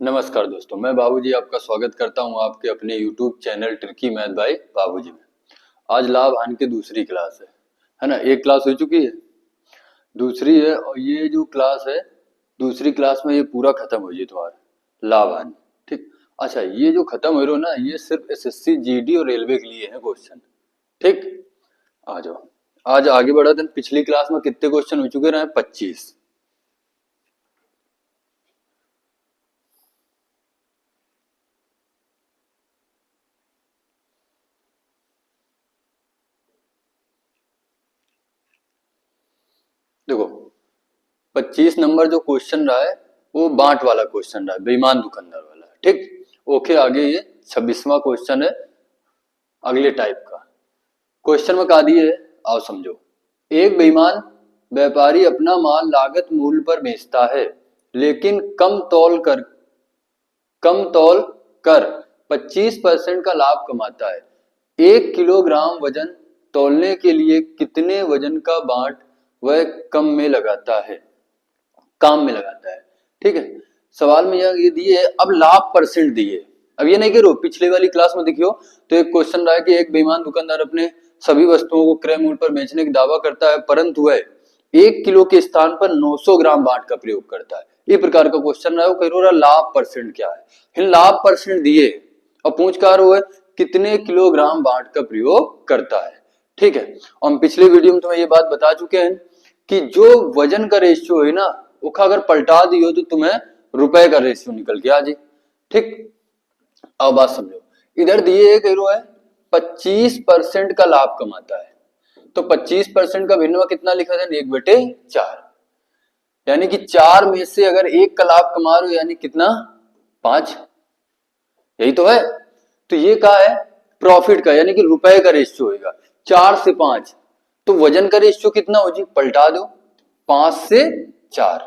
नमस्कार दोस्तों, मैं बाबूजी आपका स्वागत करता हूं आपके अपने YouTube channel tricky math bye बाबूजी में। आज लाभ हानि की दूसरी क्लास है ना। एक क्लास हो चुकी है, दूसरी है और ये जो क्लास है दूसरी क्लास में ये पूरा खत्म हो जाए तुम्हारा लाभ हानि। ठीक, अच्छा ये जो खत्म हो रहा है ना, ये सिर्फ एसएससी जीडी और रेलवे के लिए है क्वेश्चन। ठीक, आ जाओ आज आगे बढ़ा। पिछली क्लास में कितने क्वेश्चन हो चुके रहे? 25। देखो 25 नंबर जो क्वेश्चन रहा है वो बांट वाला क्वेश्चन रहा है, बेईमान दुकानदार वाला। ठीक, ओके। आगे ये 26वां क्वेश्चन है अगले टाइप का। क्वेश्चन में कहा दिए है, आओ समझो। एक बेईमान व्यापारी अपना माल लागत मूल्य पर बेचता है, लेकिन कम तौल कर 25% का लाभ कमाता है। 1 किलोग्राम वजन तौलने के लिए कितने वजन का बाट वह काम में लगाता है। ठीक है, सवाल में ये दिए है, अब लाभ परसेंट दिए। अब ये नहीं कह रहे हो, पिछले वाली क्लास में देखियो तो एक क्वेश्चन रहा है कि एक बेईमान दुकानदार अपने सभी वस्तुओं को क्रय मूल्य पर बेचने का दावा करता है, परंतु वह 1 किलो के स्थान पर 900 ग्राम बाट का प्रयोग करता है। ये प्रकार का क्वेश्चन रहा है। वो कह रहा है लाभ परसेंट क्या है। लाभ परसेंट दिए और पूछ कर है कितने किलोग्राम बाट का प्रयोग करता है। ठीक है, और हम पिछले वीडियो में तुम्हें ये बात बता चुके हैं कि जो वजन का रेशियो है ना, उसका अगर पलटा दियो तो तुम्हें रुपए का रेशियो निकल के आ जाए। ठीक, अब बात समझो। इधर दिए कह रहा है 25% का लाभ कमाता है, तो 25% का भिन्न कितना लिखा था? 1/4। यानी कि 4 में से अगर 1 का लाभ कमा रहे हो यानी कितना? 5। यही तो है। तो ये क्या है? प्रॉफिट का, यानी कि रुपए का रेशियो होगा 4 से 5। तो वजन का रेशियो कितना हो जी? पलटा दो, 5 से 4।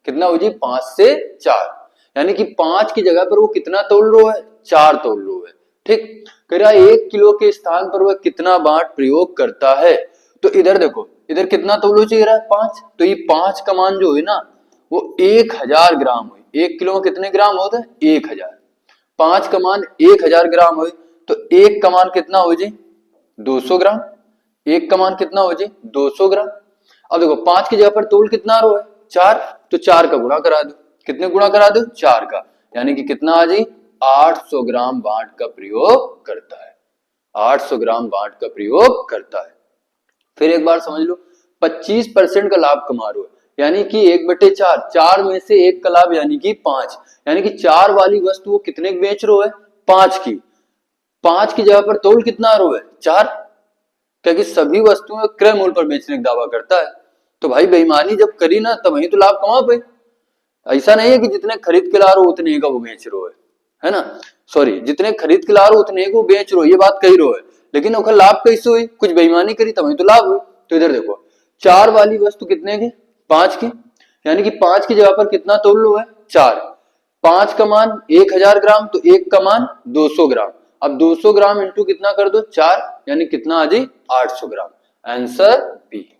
कितना हो जी? 5 से 4। यानी कि 5 की जगह पर वो कितना तोल रो है? 4 तोल रो है। ठीक, कह रहा है 1 किलो के स्थान पर वह कितना बाट प्रयोग करता है। तो इधर देखो, इधर कितना तोलो चाहिए रहा है? 5। तो ये 5 का मान जो है ना वो 1000 ग्राम हुई। 1 किलो में कितने ग्राम होते हैं? 1000। 5 का मान 1000 ग्राम हुई, तो 1 का मान कितना हो जी? 200 ग्राम। 1 का मान कितना हो जी? 200 ग्राम। अब देखो 5 की जगह पर तोल कितना रो है? 4। तो 4 का गुणा करा दो। कितने गुणा करा दो? 4 का। यानी कि कितना आ जी? 800 ग्राम बाट का प्रयोग करता है। 800 ग्राम बाट का प्रयोग करता है। फिर एक बार समझ लो, 25% का लाभ कमा रहे हो, यानी कि 1/4। 4 में से 1 का लाभ यानी कि 5। यानी कि 4 वाली वस्तु वो कितने की बेच रहे हो है? 5 की। 5 की जगह पर तोल कितना रो है? 4। क्योंकि सभी वस्तुओं क्रय मूल्य पर बेचने का दावा करता है। तो भाई बेईमानी जब करी ना तब ही तो लाभ कमा पाए। ऐसा नहीं है कि जितने खरीद के ला रहे हो उतने का वो बेच रहे है ना। सॉरी, जितने खरीद के ला रहे हो उतने को बेच रहे हो, ये बात कही रहे है। लेकिन उसका लाभ कैसे हुई? कुछ बेईमानी करी तभी तो लाभ हुई। तो इधर देखो 4 वाली वस्तु कितने की? 5 की। यानी कि 5 की जगह पर कितना तोल लो है? 4। 5 का मान 1000 ग्राम, तो 1 का मान 200 ग्राम। अब 200 ग्राम इंटू कितना कर दो? 4। यानी कितना आ जाए? 800 ग्राम। Answer B.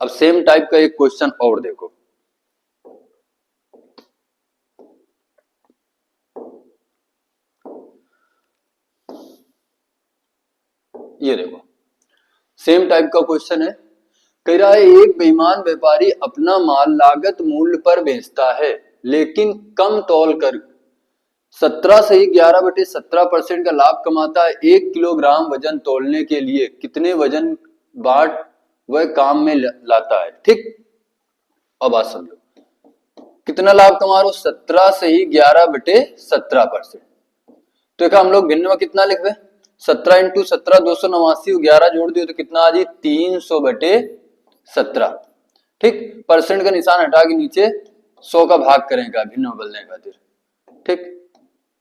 अब सेम टाइप का एक क्वेश्चन और देखो। ये देखो सेम टाइप का क्वेश्चन है। कह रहा है एक बेईमान व्यापारी अपना माल लागत मूल्य पर बेचता है, लेकिन कम तौल कर 17 से 11/17% का लाभ कमाता है। 1 किलोग्राम वजन तौलने के लिए कितने वजन बाट वह काम में लाता है। ठीक, अब बात समझो। कितना लाभ कमा रहे हो? 17 से ही 11/17%। तो एक हम लोग भिन्न में कितना लिख रहे? 17 इंटू 17 289, 11 जोड़ दियो तो कितना आ जाए? 300/17। ठीक, परसेंट का निशान हटा के नीचे 100 का भाग करेगा भिन्न में बदलने खातिर। ठीक,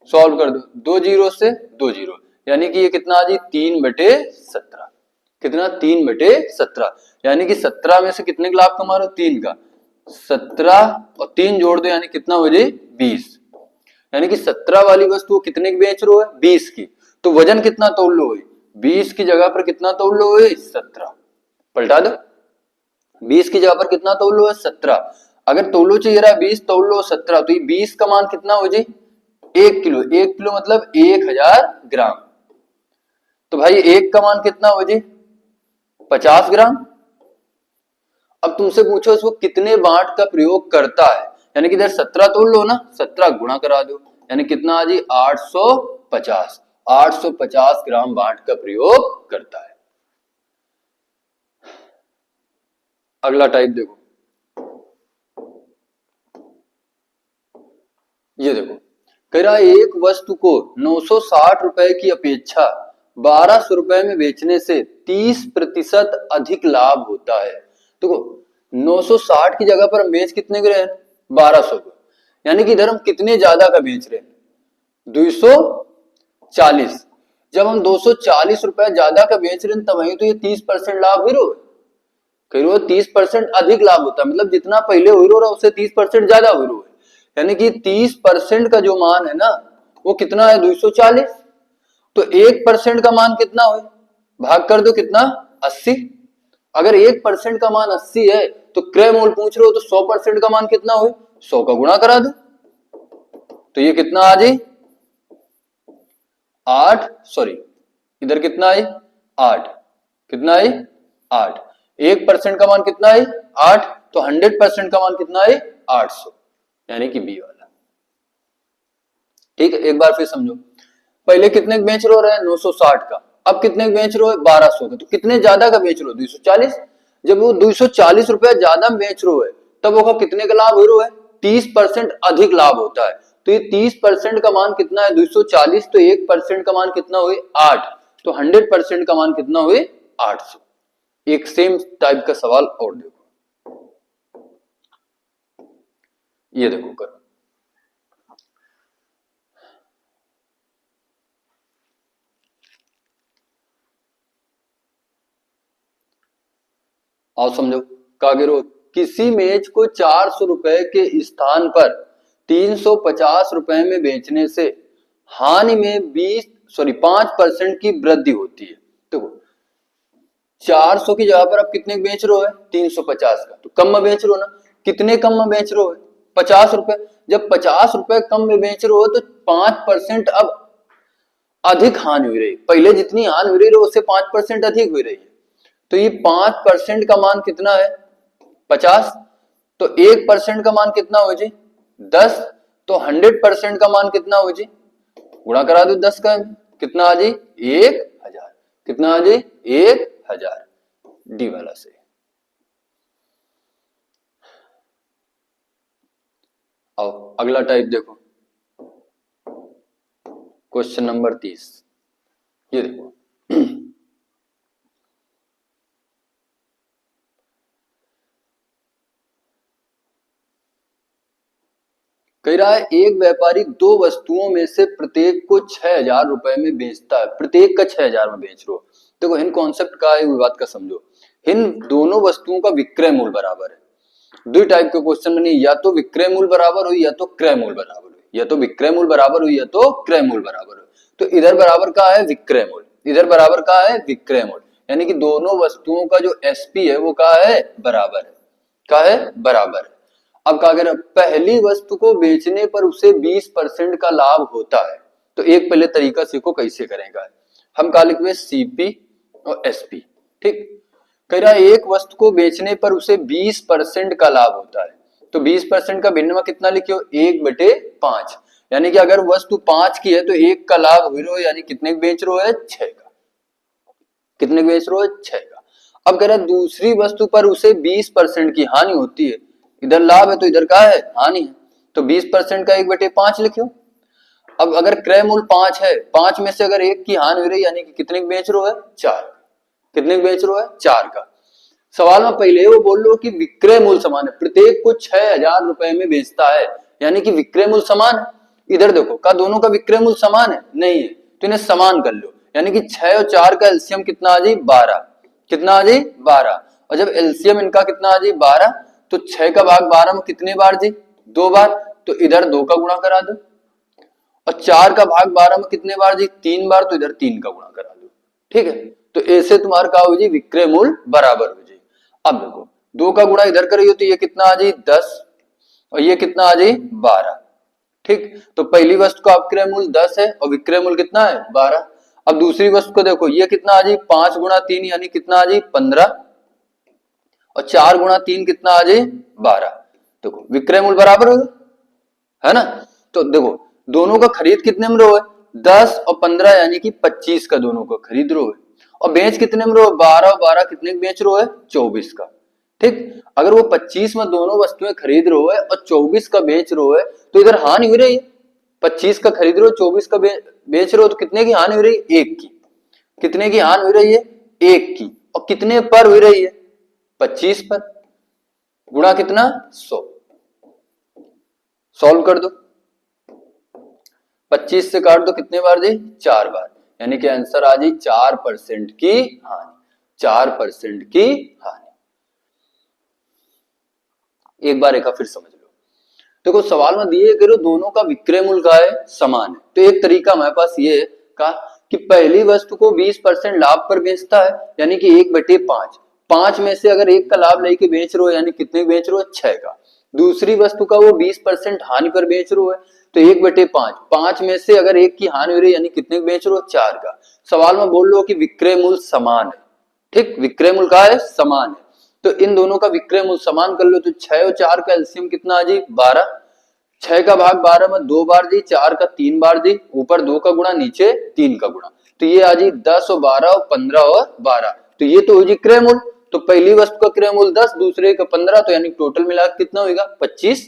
सॉल्व कर दो। 2 जीरो से 2 जीरो, यानी कि ये कितना आ जाए? 3/17। कितना? 3/17। यानी कि 17 में से कितने का लाभ कमा रहे हो? 3 का। 17 और 3 जोड़ दो यानी कितना हो जाए? 20। यानी कि 17 वाली वस्तु कितने की बेच रहे हो है? 20 की। तो वजन कितना तोल लो है? 20 की जगह पर कितना तोल लो है? 17। पलटा दो, 20 की जगह पर कितना तोल लो है? 17। अगर तोलो चाहिए रहा 20, तोल लो 17, तो ये 20 का मान कितना हो जी? 1 किलो। 1 किलो मतलब 1000 ग्राम। तो भाई 1 का मान कितना हो जी? 50 ग्राम। अब तुमसे पूछो इसको कितने बांट का प्रयोग करता है, यानी कि इधर 17 तोल लो ना, 17 गुणा करा दो, यानी कितना आ जी? 850। 850 ग्राम बांट का प्रयोग करता है। अगला टाइप देखो, ये देखो, कह रहा है एक वस्तु को 960 रुपए की अपेक्षा 1200 रुपए में बेचने से 30% अधिक लाभ होता है। देखो 960 की जगह पर हम बेच कितने के रहे हैं? 1200 को, यानी कि इधर हम कितने ज्यादा का बेच रहे हैं? 240। जब हम 240 रुपए ज्यादा का बेच रहे हैं तब वही तो ये 30% लाभ हुई रो, कह रहे हो 30% अधिक लाभ होता है, मतलब जितना पहले हुई रो रहा उससे 30% ज्यादा हुई रो, यानी कि 30% का जो मान है ना वो कितना है? 240। तो 1% का मान कितना हुए? भाग कर दो, कितना? 80। अगर 1% का मान 80 है तो क्रय मूल्य पूछ रहे हो तो 100% का मान कितना हुए? 100 का गुणा करा दो, तो ये कितना आ जाए? 8, सॉरी इधर कितना है? 8। कितना है? 8। 1% का मान कितना है? 8। तो 100% का मान कितना है? 800, यानी कि बी वाला। ठीक है, एक बार फिर समझो, पहले कितने बेच रहे हैं? 960 का। अब कितने बेच रहे हो? 1200 का। तो कितने ज्यादा का बेच रहे हो? 240। जब वो 240 रुपया ज्यादा बेच रहे हो तब वो कितने का लाभ हो रहा है? 30% अधिक लाभ होता है। तो ये 30% का मान कितना है? 240। तो 1% का मान कितना हुए? 8। तो 100% का मान कितना हुए? 800। एक सेम टाइप का सवाल और देखो, ये देखो करो, आओ समझो। कागिरो, किसी मेज को 400 रुपए के स्थान पर 350 रुपए में बेचने से हानि में 5% की वृद्धि होती है। देखो 400 की जगह पर आप कितने बेच रहे हो? 350 का। तो कम में बेच रहे हो ना, कितने कम में बेच रहे हो? 50 रुपए। जब 50 रुपए कम में बेच रहे हो तो 5% अब अधिक हानि हो रही है। पहले जितनी हानि हो रही है उससे 5% अधिक हो रही है। तो ये 5% का मान कितना है? 50। तो 1% का मान कितना हो जी? 10। तो 100% का मान कितना हो जी? गुणा करा दो 10 का, कितना आ जी? 1000। कितना आ जी? 1000। डी वाला से। आओ अगला टाइप देखो, क्वेश्चन नंबर 30। ये देखो, कह रहा है एक व्यापारी दो वस्तुओं में से प्रत्येक को 6000 रुपए में बेचता है। प्रत्येक का 6000 में बेच रहे हो। देखो इन कॉन्सेप्ट का है, बात का समझो। इन दोनों वस्तुओं का विक्रय मूल्य बराबर है। दो टाइप के क्वेश्चन बने, या तो विक्रय मूल्य बराबर हो या तो क्रय मूल्य बराबर हो, या तो विक्रय मूल्य बराबर हो या तो क्रय मूल्य बराबर हो। तो इधर बराबर का है विक्रय मूल्य, इधर बराबर का है विक्रय मूल्य, यानी कि दोनों वस्तुओं का जो एसपी है वो का है? बराबर है। का है? बराबर है। अब क्या करें? पहली वस्तु को बेचने पर उसे 20% का लाभ होता है। तो एक पहले तरीका सीखो कैसे करेगा। हम क्या लिखवे? सीपी और एसपी। ठीक, कह रहा है एक वस्तु को बेचने पर उसे 20% का लाभ होता है। तो 20% का भिन्नवा कितना लिखियो? 1/5। यानी कि अगर वस्तु 5 की है तो 1 का लाभ हो रहा है, यानी कितने बेच रहे हो? 6 का। कितने बेच रहे हो? 6 का। अब कह रहा है दूसरी वस्तु पर उसे 20% की हानि होती है। इधर लाभ है तो इधर का है? हानि है। तो 20% का 1/5 लिखियो। अब अगर क्रय मूल्य 5 है, 5 में से अगर 1 की हानि हो रही है, यानी कि कितने बेच रहे हो? 4। कितने बेच रहे हो? 4 का। सवाल में पहले वो बोल लो कि विक्रय मूल्य समान है, प्रत्येक को 6000 रुपए में बेचता है, यानी कि विक्रय मूल्य समान है। इधर देखो, का दोनों का विक्रय मूल्य समान है? नहीं है, तो इन्हें समान कर लो, यानी कि 6 और 4 का एलसीएम कितना आ जाए? 12। कितना आ जाए? 12। और जब एलसीएम इनका कितना आ जाए? 12, तो 6 का भाग 12 में कितने बार जी? 2 बार। तो इधर 2 का गुणा करा दो। और 4 का भाग 12 में कितने बार जी? 3 बार। तो इधर 3 का गुणा करा दो। ठीक है, तो ऐसे तुम्हारा क्या हो जी? विक्रय मूल्य बराबर हो जाए। अब देखो 2 का गुणा इधर करियो तो ये कितना आ जाए? 10। और ये कितना आ जाए 12। ठीक, तो पहली वस्तु का अपक्रय मूल्य 10 है और विक्रय मूल्य कितना है 12। अब दूसरी वस्तु को देखो, ये कितना आ जाए 5 गुणा 3 यानी कितना आ जाए 15 और 4 गुणा 3 कितना आ जाए 12। देखो विक्रय मूल्य बराबर होगा, है ना। तो देखो दोनों का खरीद कितने में रो है 10 और 15 यानी कि 25 का दोनों का खरीद रो है, और बेच कितने में रो 12 और 12 कितने का बेच रो है 24 का। ठीक, अगर वो 25 में दोनों वस्तुएं खरीद रो है और 24 का बेच रो है तो इधर हानि हो रही है। 25 का खरीद रो 24 का बेच रो तो कितने की हानि हो रही है 1 की। कितने की हानि हो रही है 1 की, और कितने पर हो रही है 25 पर, गुणा कितना 100। सॉल्व कर दो, 25 से काट दो कितने बार जी 4 बार, यानी कि आंसर आ जाए 4% की हानि, 4% की हानि। एक बार एक फिर समझ लो। देखो सवाल में दिए करो दोनों का विक्रय मूल्य का है समान है, तो एक तरीका हमारे पास ये का कि पहली वस्तु को 20% लाभ पर बेचता है यानी कि 1/5, 5 में से अगर 1 का लाभ लेके बेच रहे हो यानी कितने बेच रहे हो 6 का। दूसरी वस्तु का वो 20% हानि पर बेच रहे हो है तो 1/5, 5 में से अगर 1 की हानि हो रही है यानी कितने बेच रहे हो 4 का। सवाल में बोल लो कि विक्रय मूल्य समान है। ठीक, विक्रय मूल्य का है समान है, तो इन दोनों का विक्रय मूल्य समान कर लो तो 6 और 4 का एलसीएम कितना आ जी 12। 6 का भाग 12 में 2 बार दी, 4 का 3 बार दी, ऊपर 2 का गुणा नीचे 3 का गुणा, तो ये आ जी 10 और 12 और 15 और 12, तो ये तो हो जी क्रय मूल्य। तो पहली वस्तु का क्रय मूल्य 10, दूसरे का 15, तो यानी टोटल मिला कितना होगा 25।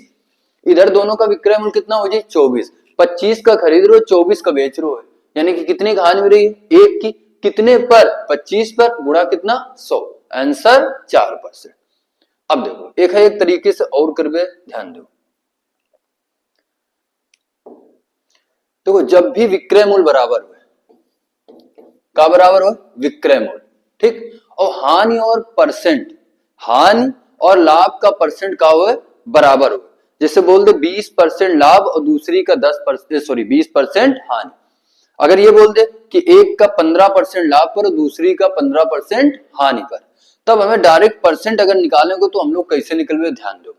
इधर दोनों का विक्रय मूल्य कितना हो जी 24। 25 का खरीद रहे हो 24 का बेच रहे हो, यानी कि कितने की हानि हो रही है 1 की। कितने पर 25 पर, गुणा कितना 100, आंसर 4%। अब देखो एक तरीके से और करवे, ध्यान दो। देखो जब भी विक्रय मूल्य बराबर हुए, का बराबर हो विक्रय मूल्य, ठीक, और हानि और परसेंट, हानि और लाभ का परसेंट का हो बराबर हो। जैसे बोल दे 20% लाभ और दूसरी का 20% हानि। अगर ये बोल दे कि एक का 15% लाभ पर और दूसरी का 15% हानि पर, तब हमें डायरेक्ट परसेंट अगर निकालेंगे तो हम लोग कैसे निकलवे, ध्यान दो।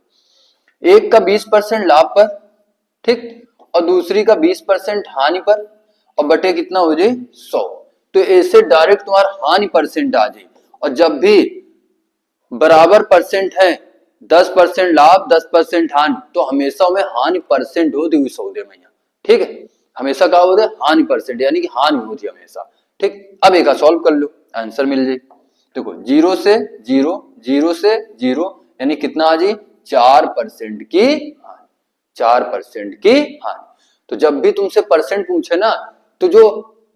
एक का 20% लाभ पर, ठीक, और दूसरी का 20% हानि पर, और बटे कितना हो जाए 100, तो ऐसे डायरेक्ट तुम्हारा हानि परसेंट आ जाए। और जब भी बराबर परसेंट है 10% लाभ 10% हानि, तो हमेशा में हानि परसेंट हो दी सौदे में, ठीक है, हमेशा क्या होता है हानि परसेंट, यानी कि हानि होती है हमेशा। ठीक, अब एक सॉल्व कर लो, आंसर मिल जाए। देखो 0 से 0, 0 से 0 यानी कितना आ जाए 4% की हानि, 4% की हानि। तो जब भी तुमसे परसेंट पूछे ना, तो जो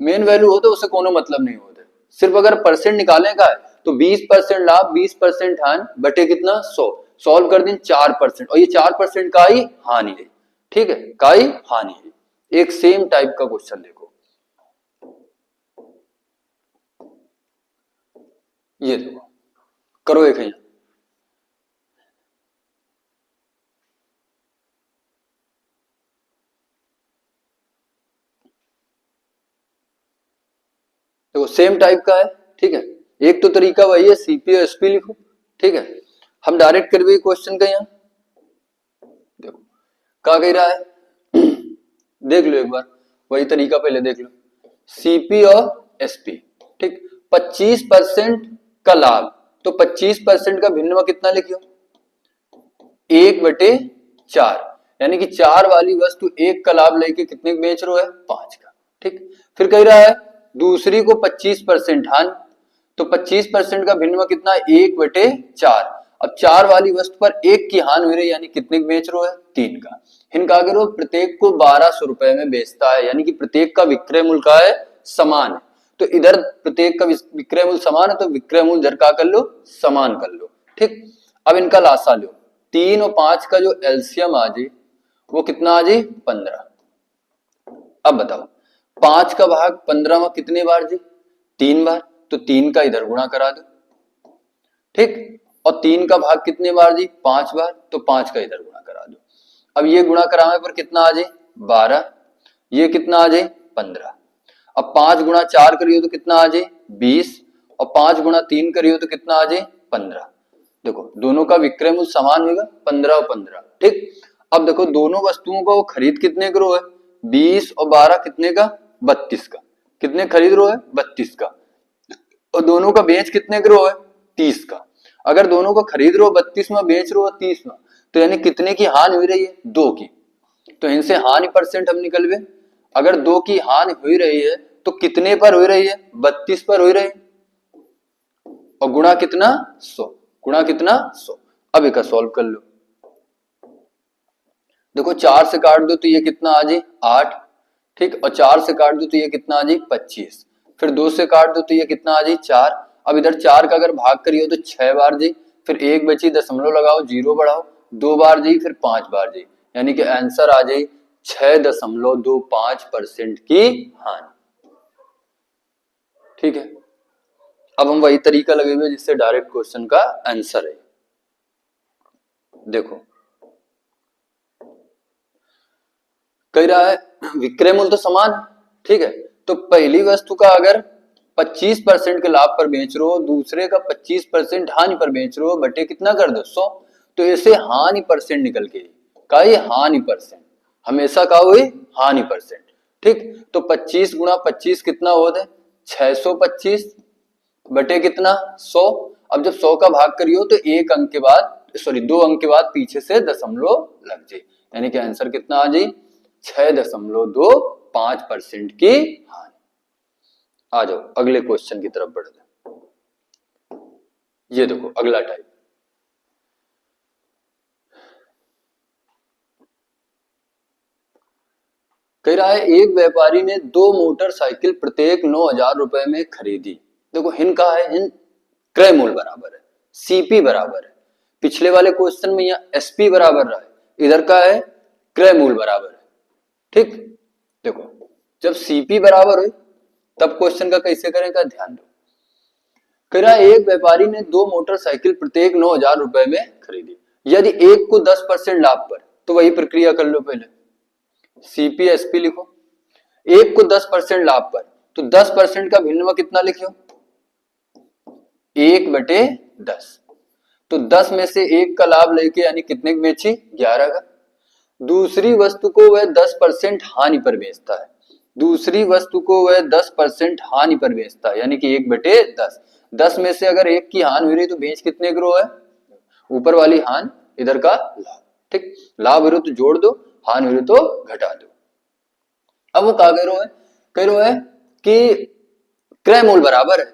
मेन वैल्यू होता है उससे कोनो मतलब नहीं होता, सिर्फ अगर परसेंट निकालने का है तो 20% लाभ 20% हानि बटे कितना 100, सॉल्व कर दें 4%, और ये 4% का ही हानि है, ठीक है, का ही हानि है। एक सेम टाइप का क्वेश्चन देखो, ये देखो, करो एक है, देखो सेम टाइप का है, ठीक है। एक तो तरीका वही है सीपी और एसपी लिखो, ठीक है। हम डायरेक्ट कर भी क्वेश्चन का, यहां देखो क्या कह रहा है देख लो एक बार, वही तरीका पहले देख लो। सीपी और एसपी, ठीक, 25% का लाभ, तो 25% का भिन्न कितना लिखियो 1/4, यानी कि 4 वाली वस्तु 1 का लाभ लेके कितने बेच रहे है 5 का, ठीक। फिर कह रहा है दूसरी को 25% हानि, तो 25% का भिन्न कितना 1/4। अब 4 वाली वस्तु पर 1 की हानि हो रही है, यानी कितने बेच रहे है 3 का। इनका अगर वो प्रत्येक को 1200 रुपए में बेचता है, यानी कि प्रत्येक का विक्रय मूल्य का है समान है, तो इधर प्रत्येक का विक्रय मूल्य समान है, तो विक्रय मूल्य इधर का कर लो समान कर लो, ठीक। अब इनका लासा लो, 3 और 5 का जो एलसीएम आ जाए वो कितना आ जाए 15। अब बताओ 5 का भाग 15 में कितने बार जी 3 बार, तो 3 का इधर गुणा करा दो, ठीक, और 3 का भाग कितने बार जी 5 बार, तो 5 का इधर गुणा करा दो। अब ये गुणा कराने पर कितना आ जाए 12, ये कितना आ जाए 15। अब 5 गुणा 4 करियो तो कितना आ जाए 20, और 5 गुणा 3 करियो तो कितना आ जाए 15। देखो दोनों का विक्रय मूल्य समान होगा 15 और 15, ठीक। अब देखो दोनों वस्तुओं का वो खरीद कितने का रो है, 20 और 12 कितने का, 32 का। कितने खरीद रो है, 32 का। और दोनों का बेच कितने का रो है, 30 का। अगर दोनों का खरीद रो 32 में, बेच रो 30 में, तो यानी कितने की हानि हुई रही है, 2 की। तो इनसे हानि परसेंट हम निकलवे। अगर 2 की हानि हुई रही है तो कितने पर हुई रही है, 32 पर हुई रही है, और गुणा कितना, 100। गुणा कितना, 100। अब इसका सॉल्व कर लो। देखो 4 से काट दो तो ये कितना आ जाए, 8। ठीक, और 4 से काट दो तो ये कितना आ जाए, 25। फिर 2 से काट दो तो ये कितना आ जाए, 4। अब इधर 4 का अगर भाग करियो तो 6 बार जी, फिर 1 बची, दशमलव लगाओ, 0 बढ़ाओ, 2 बार जी, फिर 5 बार जी, यानी कि आंसर आ जाए 6.25% की हानि। ठीक है, अब हम वही तरीका लगे हुए जिससे डायरेक्ट क्वेश्चन का आंसर है। देखो कह रहा है विक्रय मूल्य तो समान है, ठीक है, तो पहली वस्तु का अगर 25% के लाभ पर बेच रहे हो, दूसरे का 25% हानि पर बेच रहे हो, बटे कितना कर दो, 100। तो ऐसे हानि परसेंट निकल के का, ये हानि परसेंट हमेशा का हुई हानि परसेंट। ठीक, तो 25 गुणा 25 कितना होता है, 625 बटे कितना, 100। अब जब 100 का भाग करियो तो एक अंक के बाद, सॉरी 2 अंक के बाद पीछे से दशमलव लग जाए, यानी कि आंसर कितना आ जाए, 6.25% की हानि। आ जाओ अगले क्वेश्चन की तरफ बढ़ते। ये देखो अगला टाइप, कह रहा है एक व्यापारी ने 2 मोटरसाइकिल प्रत्येक 9,000 रुपए में खरीदी। देखो हिन का है, हिन क्रय मूल्य बराबर है, सीपी बराबर है। पिछले वाले क्वेश्चन में यहाँ एसपी बराबर रहा है, इधर का है क्रय मूल्य बराबर है। ठीक, देखो जब सीपी बराबर हो तब क्वेश्चन का कैसे करेगा, ध्यान दो। कह रहा है एक व्यापारी ने 2 मोटरसाइकिल प्रत्येक 9,000 रुपए में खरीदी। यदि एक को 10% लाभ पर, तो वही प्रक्रिया कर लो, पहले सीपीएसपी लिखो। एक को 10% लाभ पर, तो 10% का भिन्न कितना लिखो, 1/10। तो 10 में से 1 का लाभ लेके यानी कितने की बेची, 11 का। दूसरी वस्तु को वह 10% हानि पर बेचता है, दूसरी वस्तु को वह 10% हानि पर बेचता है, यानी कि 1/10। 10 में से अगर 1 की हानि हुई रही तो बेच कितने करो है, ऊपर वाली हानि, इधर का लाभ। ठीक, लाभ हो रहा तो जोड़ दो, हानि हो रही तो घटा दो। अब वो क्या कह रहे है कि क्रय मूल्य बराबर है।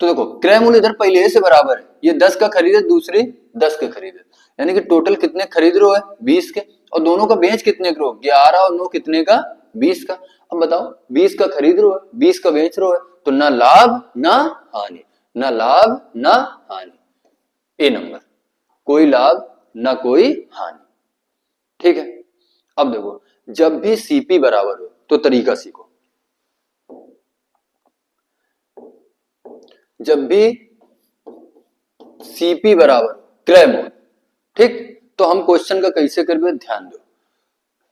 तो देखो क्रय मूल्य इधर पहले से बराबर है, ये 10 का खरीदे, दूसरी 10 के खरीदे, यानी कि टोटल कितने खरीद रहे हो, 20 के। और दोनों का बेच कितने करो, 11 और 9 कितने का, 20 का। अब बताओ 20 का खरीद रहे हो, 20 का बेच रहे हो, तो ना लाभ ना हानि, ना लाभ ना हानि। ए नंबर, कोई लाभ ना कोई हानि। ठीक है, अब देखो जब भी सीपी बराबर हो तो तरीका सीखो। जब भी सीपी बराबर क्रय मूल्य, ठीक, तो हम क्वेश्चन का कैसे करबे, ध्यान दो।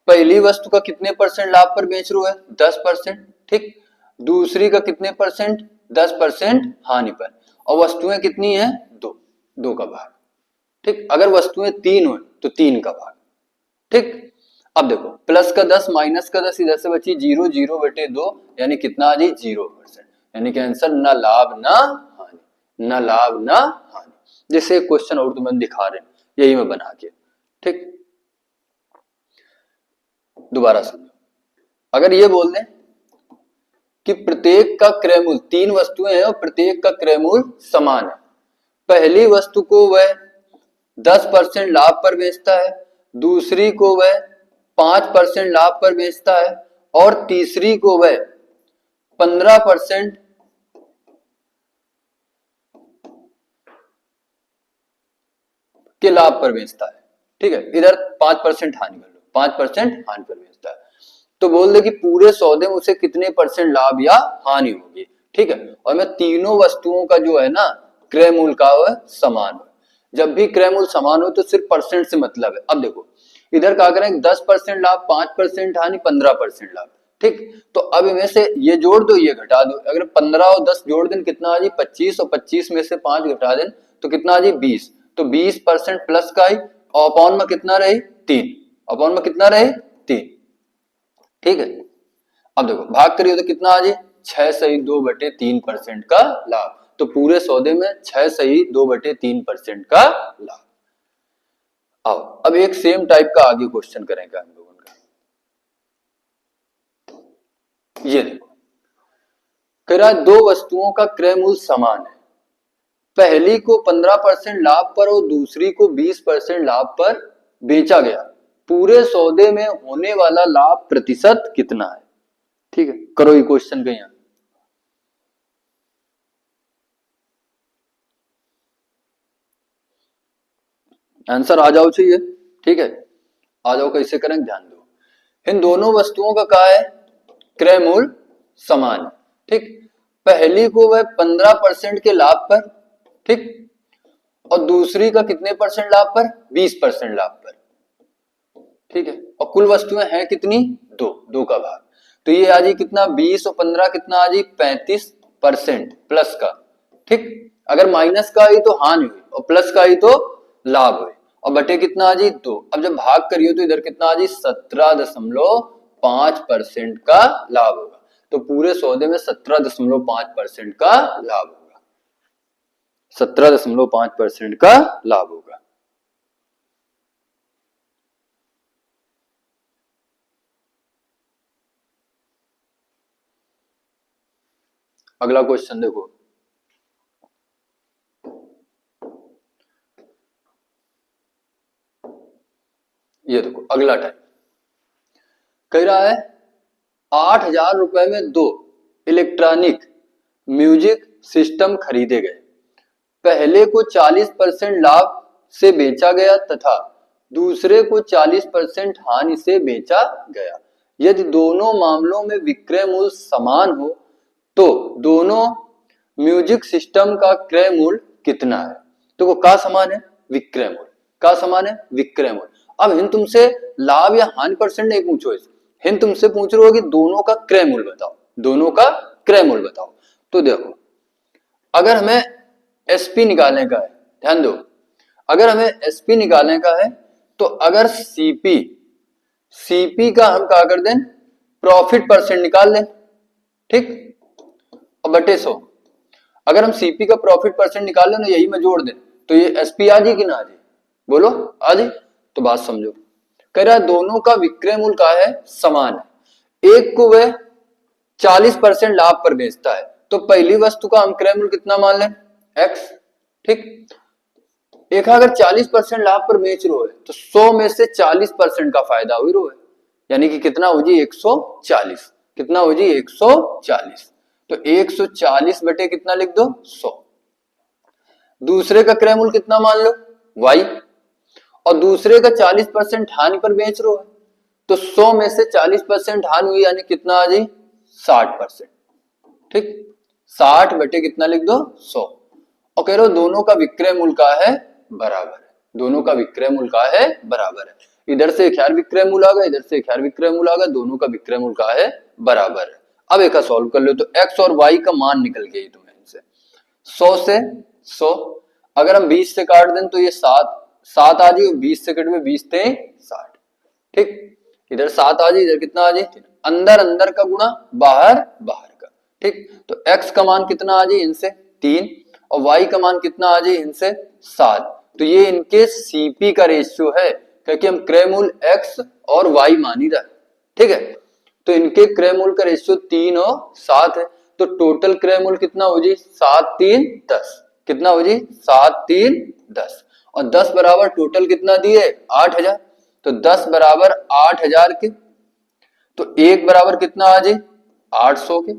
पहली वस्तु का कितने परसेंट लाभ पर बेच रहे है, 10%। ठीक, दूसरी का कितने परसेंट, 10% हानि पर, और वस्तुएं कितनी है, 2 का भाग। ठीक, अगर वस्तुएं 3 हो तो 3 का भाग। ठीक, अब देखो प्लस का 10 माइनस का 10, इधर से बची 0, 0/2, यानी कितना आ जाए, 0%, यानी कि आंसर ना लाभ ना हानि, ना लाभ ना हानि। जैसे क्वेश्चन और तुम्हें दिखा रहे हैं, यही मैं बना के। ठीक, दोबारा सुनो। अगर ये बोल दें कि प्रत्येक का क्रय मूल्य, 3 वस्तुएं हैं और प्रत्येक का क्रय मूल्य समान है। पहली वस्तु को वह 10% लाभ पर बेचता है, दूसरी को वह 5% लाभ पर बेचता है, और तीसरी को वह 15% के लाभ पर बेचता है। ठीक है, इधर 5% हानि कर लो, 5% हानि पर बेचता है। तो बोल दे कि पूरे सौदे में उसे कितने परसेंट लाभ या हानि होगी। ठीक है, और मैं तीनों वस्तुओं का जो है ना क्रय मूल्य का है समान हो। जब भी क्रय मूल्य समान हो तो सिर्फ परसेंट से मतलब है। अब देखो इधर क्या करें, 10% लाभ, 5% हानि, 15% लाभ। ठीक, तो अब इनमें से ये जोड़ दो, ये घटा दो। अगर 15 और 10 जोड़ दें कितना आ जाए, 25, और 25 में से 5 घटा दें तो कितना आ जाए, 20। तो 20% प्लस का ही, और अपॉन में कितना रही, 3। अपॉन में कितना रहे 3। ठीक है, अब देखो भाग करिए तो कितना आ जाए 6/2/3% का लाभ। तो पूरे सौदे में 6/2/3% का लाभ। आओ अब एक सेम टाइप का आगे क्वेश्चन करेंगे हम लोगों का। ये देखो कह रहा है दो वस्तुओं का क्रय मूल्य समान है, पहली को 15% लाभ पर और दूसरी को 20% लाभ पर बेचा गया, पूरे सौदे में होने वाला लाभ प्रतिशत कितना है। ठीक है, करो ये क्वेश्चन का यहां आंसर आ जाओ चाहिए। ठीक है, आ जाओ, कैसे करेंगे ध्यान दो। इन दोनों वस्तुओं का क्या है क्रय मूल्य समान है। ठीक, पहली को वह 15% के लाभ पर, ठीक, और दूसरी का कितने परसेंट लाभ पर 20% लाभ पर। ठीक है, और कुल वस्तुएं हैं कितनी दो का भाग। तो ये आ जाए कितना 20 और 15 कितना आ जाए 35% प्लस का। ठीक, अगर माइनस का आई तो हानि हुई और प्लस का आई तो लाभ हुई, और बटे कितना आ जाए 2। अब जब भाग करियो तो इधर कितना आ जाए 17.5% का लाभ होगा। तो पूरे सौदे में 17.5% का लाभ होगा, 17.5% का लाभ होगा। अगला क्वेश्चन देखो, ये देखो अगला टाइप कह रहा है 8,000 रुपए में 2 इलेक्ट्रॉनिक म्यूजिक सिस्टम खरीदे गए, पहले को 40% लाभ से बेचा गया तथा दूसरे को 40% हानि से बेचा गया। यदि दोनों मामलों में विक्रय मूल्य समान हो तो दोनों म्यूजिक सिस्टम का क्रय मूल्य कितना है। तो वो का समान है विक्रय मूल्य, का समान है विक्रय मूल्य। अब हिंद तुमसे लाभ या हानि परसेंट नहीं पूछो, इस हिंद तुमसे पूछ रहे हो कि दोनों का क्रय मूल्य बताओ, दोनों का क्रय मूल्य बताओ। तो देखो अगर हमें एसपी निकालने का है, ध्यान दो, अगर हमें एसपी निकालने का है तो अगर सीपी का हम क्या कर दें प्रॉफिट परसेंट निकाल लें। ठीक, और बटे 100, अगर हम सीपी का प्रॉफिट परसेंट निकाल लें ना यही में जोड़ दें तो ये एसपी आ जाए कि ना आ जाए, बोलो आ जाए। तो बात समझो, कह रहा है दोनों का विक्रय मूल्य का है समान है, एक को वह 40% लाभ पर बेचता है तो पहली वस्तु का हम क्रय मूल्य कितना मान लें एक्स। ठीक, एक अगर 40% लाभ पर बेच रहे है तो 100 में से 40% का फायदा हो रहा है, यानी कि कितना हो जी 140, कितना हो जी 140। तो 140 बटे कितना लिख दो 100। दूसरे का क्रय मूल्य कितना मान लो y, और दूसरे का 40% हानि पर बेच रहे हो तो 100 में से 40% हानि हुई यानी कितना आ जाए 60%। ठीक, 60 बटे कितना लिख दो 100, और कह रहे हो दोनों का विक्रय मूल्य का है बराबर है, दोनों का विक्रय मूल्य का है बराबर है। इधर से एक विक्रय मूल्य आ गया, इधर से एक विक्रय मूल्य आ गया, दोनों का विक्रय मूल्य का है बराबर है। अब एक सॉल्व कर लो तो x और y का मान निकल गया तुम्हें इनसे 100 से 100, अगर हम 20 से काट दें तो ये 7 आ जाए, 20 से कट में 20 थे 60। ठीक, इधर 7 आ जाए, इधर कितना आ जाए, अंदर अंदर का गुणा बाहर बाहर का। ठीक, तो x का मान कितना आ जाए इनसे 3 और y का मान कितना आ जाए इनसे 7। तो ये इनके सीपी का रेशियो है क्योंकि हम क्रय मूल्य x और y मान ही रहे। ठीक है, तो इनके क्रय मूल्य का रेशियो 3 और 7 है, तो टोटल क्रय मूल्य कितना हो जी 7 3 10, कितना हो जी 7 3 10, और 10 बराबर टोटल कितना दिए 8,000, तो 10 बराबर 8,000 के, तो एक बराबर कितना आ जाए 800 के।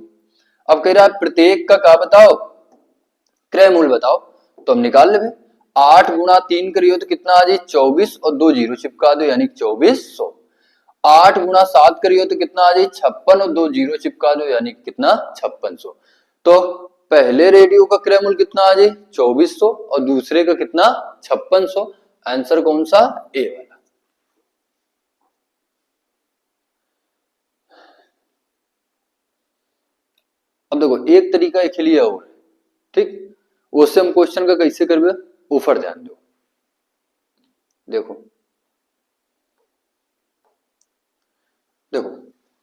अब कह रहा है प्रत्येक का क्या बताओ क्रय मूल्य बताओ, तो हम निकाल ले 8 गुणा 3 करियो तो कितना आ जाए 24 और 2 जीरो चिपका दो यानी 2400। 8 गुणा 7 करियो तो कितना आ जाए 56 और 2 जीरो चिपका दो यानी कितना 5600। तो पहले रेडियो का क्रय मूल्य कितना आ जाए 2400 और दूसरे का कितना 5600। आंसर कौन सा ए वाला। अब देखो एक तरीका एक लिया और, ठीक, उससे हम क्वेश्चन का कैसे करबे ऊपर ध्यान दो। देखो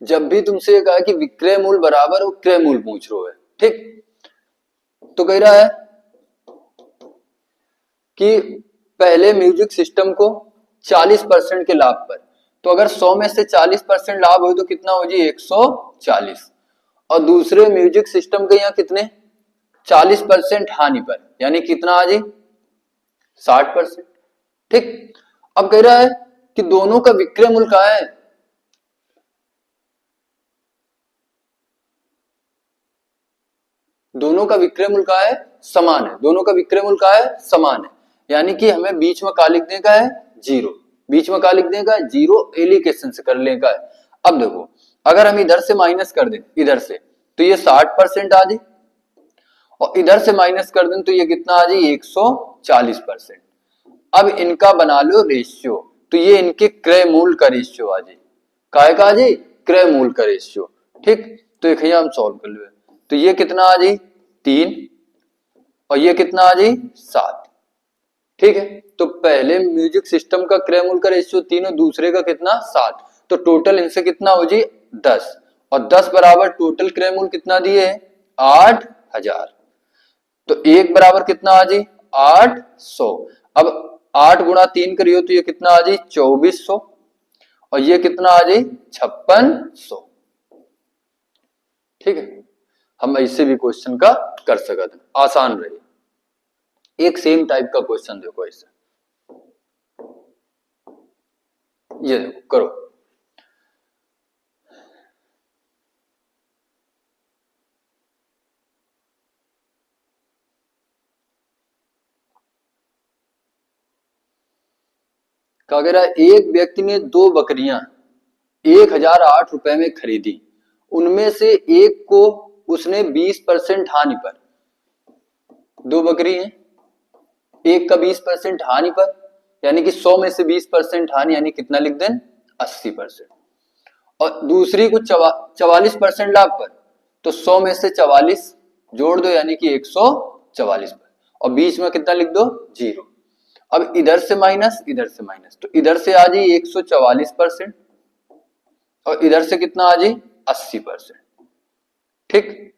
जब भी तुमसे ये कहा कि विक्रय मूल्य बराबर हो क्रय मूल्य पूछ रहे हो, ठीक, तो कह रहा है कि पहले म्यूजिक सिस्टम को 40% के लाभ पर, तो अगर 100 में से 40% लाभ हो तो कितना हो जी 140, और दूसरे म्यूजिक सिस्टम के यहाँ कितने 40% हानि पर, यानी कितना आ जी 60%, ठीक। अब कह रहा है कि दोनों का विक्रय मूल्य क्या है, दोनों का विक्रय मूल्य क्या है समान है, दोनों का विक्रय मूल्य क्या है समान है, यानी कि हमें बीच में क्या लिख देने का है जीरो, बीच में क्या लिख देने का है जीरो, एलिकेशन से कर लेने का है। अब देखो अगर हम इधर से माइनस कर दें इधर से तो ये 60% आ जाए, और इधर से माइनस कर दें तो ये कितना आ जाए 140%। अब इनका बना लो रेशियो, तो ये इनके क्रय मूल्य का रेशियो आ जाए, काय का आ जाए क्रय मूल्य का रेशियो, ठीक। तो एक हम सॉल्व कर लो, तो ये कितना आ जाए 3 और ये कितना आ जाए 7, ठीक है। तो पहले म्यूजिक सिस्टम का क्रय मूल्य का रेशियो 3 और दूसरे का कितना 7, तो टोटल इनसे कितना हो जाए 10, और 10 बराबर टोटल क्रय मूल्य कितना दिए 8000, तो एक बराबर कितना आ जाए 800। अब 8 गुणा 3 करियो तो ये कितना आ जाए 2400, और ये कितना आ जाए 5600, ठीक है। हम ऐसे भी क्वेश्चन का कर सकते, आसान रहे। एक सेम टाइप का क्वेश्चन देखो ऐसे, ये देखो करो, क्या कह रहा है, एक व्यक्ति ने 2 बकरियां 1008 रुपए में खरीदी, उनमें से एक को उसने 20% हानि पर, 2 बकरी हैं, एक का 20% हानि पर, यानी कि 100 में से 20% हानि, यानी कितना लिख दें 80%, और दूसरी को 44% लाभ पर, तो 100 में से 44 जोड़ दो यानी कि 144 पर, और बीच में कितना लिख दो जीरो। अब इधर से माइनस इधर से माइनस, तो इधर से आ जाए 144% और इधर से कितना आ जाए 80%, ठीक।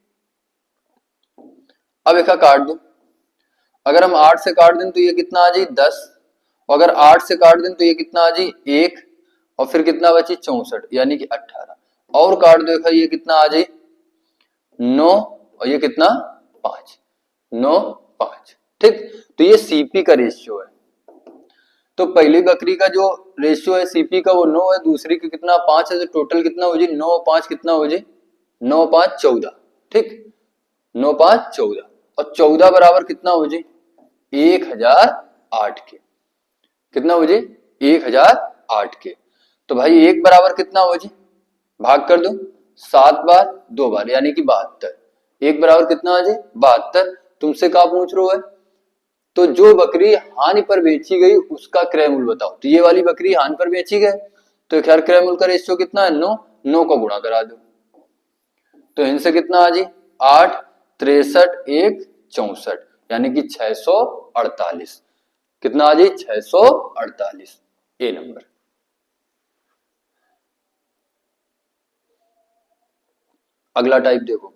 अब एक काट दो, अगर हम 8 से काट दें तो ये कितना आ जाए 10, अगर 8 से काट दें तो ये कितना आ जाए 1, और फिर कितना बची 64 यानी कि 18, और काट दो ये कितना आ जाए 9, और ये कितना 5, 9 5, ठीक। तो ये सीपी का रेशियो है, तो पहली बकरी का जो रेशियो है सीपी का वो 9 है, दूसरी का कितना 5 है, तो टोटल कितना हो जाए 9 5 कितना हो जाए 9 5 14, ठीक, 9 5 14, और 14 बराबर कितना हो जाए 1008 के, कितना हो जाए 1008 के। तो भाई एक बराबर कितना हो जाए, भाग कर दो 7 बार 2 बार यानी कि 72, एक बराबर कितना आ जाए 72। तुमसे क्या पूछ रहा है, तो जो बकरी हानि पर बेची गई उसका क्रय मूल्य बताओ, तो ये वाली बकरी हानि पर बेची गई, तो खैर क्रय मूल्य का रेशियो कितना है 9, 9 का गुणा करा दो, तो इनसे कितना आ जाए 8 63 1 64 यानी कि 648, कितना आ जाए 648, ए नंबर। अगला टाइप देखो,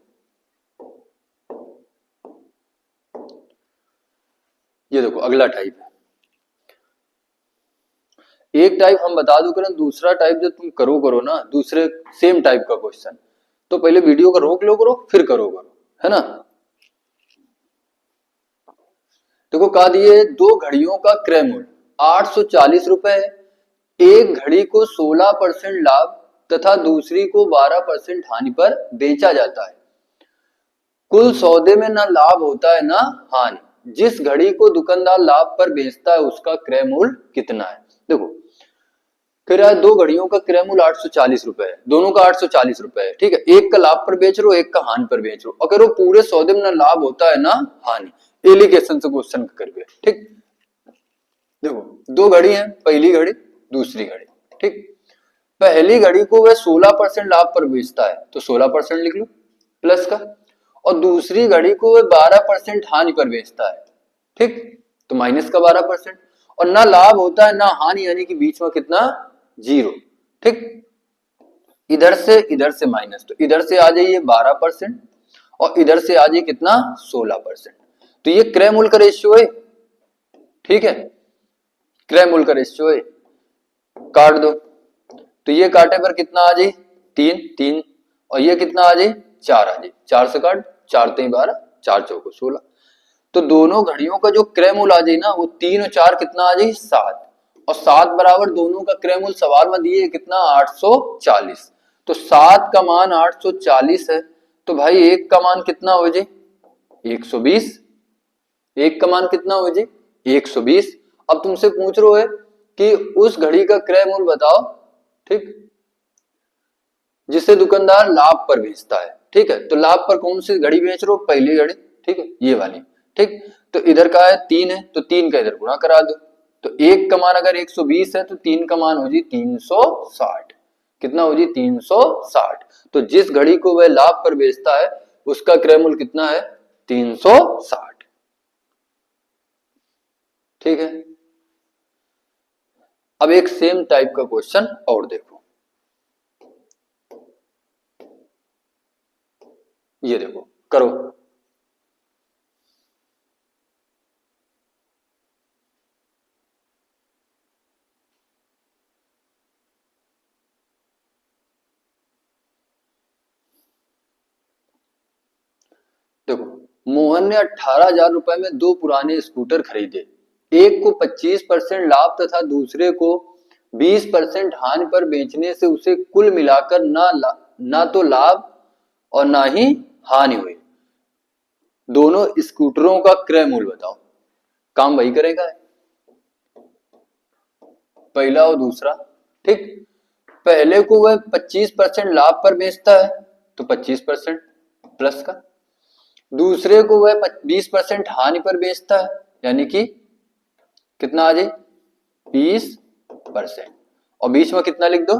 ये देखो अगला टाइप है, एक टाइप हम बता दो करें, दूसरा टाइप जो तुम करो ना दूसरे सेम टाइप का क्वेश्चन, तो पहले वीडियो को रोक लो करो फिर करो है ना। देखो कहा दिए 2 घड़ियों का क्रय मूल्य 840 रुपए है, एक घड़ी को 16% लाभ तथा दूसरी को 12% हानि पर बेचा जाता है, कुल सौदे में ना लाभ होता है ना हानि, जिस घड़ी को दुकानदार लाभ पर बेचता है उसका क्रय मूल्य कितना है। देखो फिर यार 2 घड़ियों का क्रय मूल्य 840 रुपए है, दोनों का 840 रुपए है, ठीक है, एक का लाभ पर बेच रहे हो एक का हानि पर बेच रहे हो, अगर वो पूरे सौदे में ना लाभ होता है ना हानि, एलिगेशन से क्वेश्चन करिए, ठीक। देखो 2 घड़ी है, पहली घड़ी दूसरी घड़ी, ठीक, पहली घड़ी को वह 16% लाभ पर बेचता है तो 16% लिख लो प्लस का, और दूसरी घड़ी को वह 12% हानि पर बेचता है, ठीक, तो माइनस का 12%, और ना लाभ होता है ना हानि यानी कि बीच में कितना जीरो, ठीक। इधर से माइनस, तो इधर से आ जाइए 12% और इधर से आ जाइए कितना 16%। तो ये क्रय मूल्य का रेशियो है, ठीक है, क्रय मूल्य का रेशियो है। काट दो, तो ये काटे पर कितना आ जाए 3 और ये कितना आ जाए 4 आ जाए, 4 से काट, 4 3 12, 4 चौको 16। तो दोनों घड़ियों का जो क्रय मूल्य आ जाए ना वो 3 और 4 कितना आ जाए 7, और 7 बराबर दोनों का क्रय मूल्य सवाल में दिए कितना 840। तो 7 का मान 840 है, तो भाई एक का मान कितना हो जाए 120, एक का मान कितना हो जाए 120। अब तुमसे पूछ रहे हो कि उस घड़ी का क्रय मूल्य बताओ, ठीक, जिसे दुकानदार लाभ पर बेचता है, ठीक है। तो लाभ पर कौन सी घड़ी बेच रहे हो, पहली घड़ी, ठीक है, ये वाली, ठीक। तो इधर का है 3 है, तो 3 का इधर गुणा करा दो, तो एक का मान अगर 120 है तो 3 का मान हो जी 360, कितना हो जी 360। तो जिस घड़ी को वह लाभ पर बेचता है उसका क्रय मूल्य कितना है 360, ठीक है। अब एक सेम टाइप का क्वेश्चन और देखो, ये देखो करो। देखो, मोहन ने 18,000 रुपए में 2 पुराने स्कूटर खरीदे, एक को 25% लाभ तथा दूसरे को 20% हानि पर बेचने से उसे कुल मिलाकर ना तो लाभ और ना ही हानि हुई। दोनों स्कूटरों का क्रय मूल्य बताओ। काम वही करेगा, पहला और दूसरा, ठीक। पहले को वह 25% लाभ पर बेचता है तो 25% प्लस का, दूसरे को वह 20% हानि पर बेचता है यानी कि कितना आ जाए 20%, और बीच में कितना लिख दो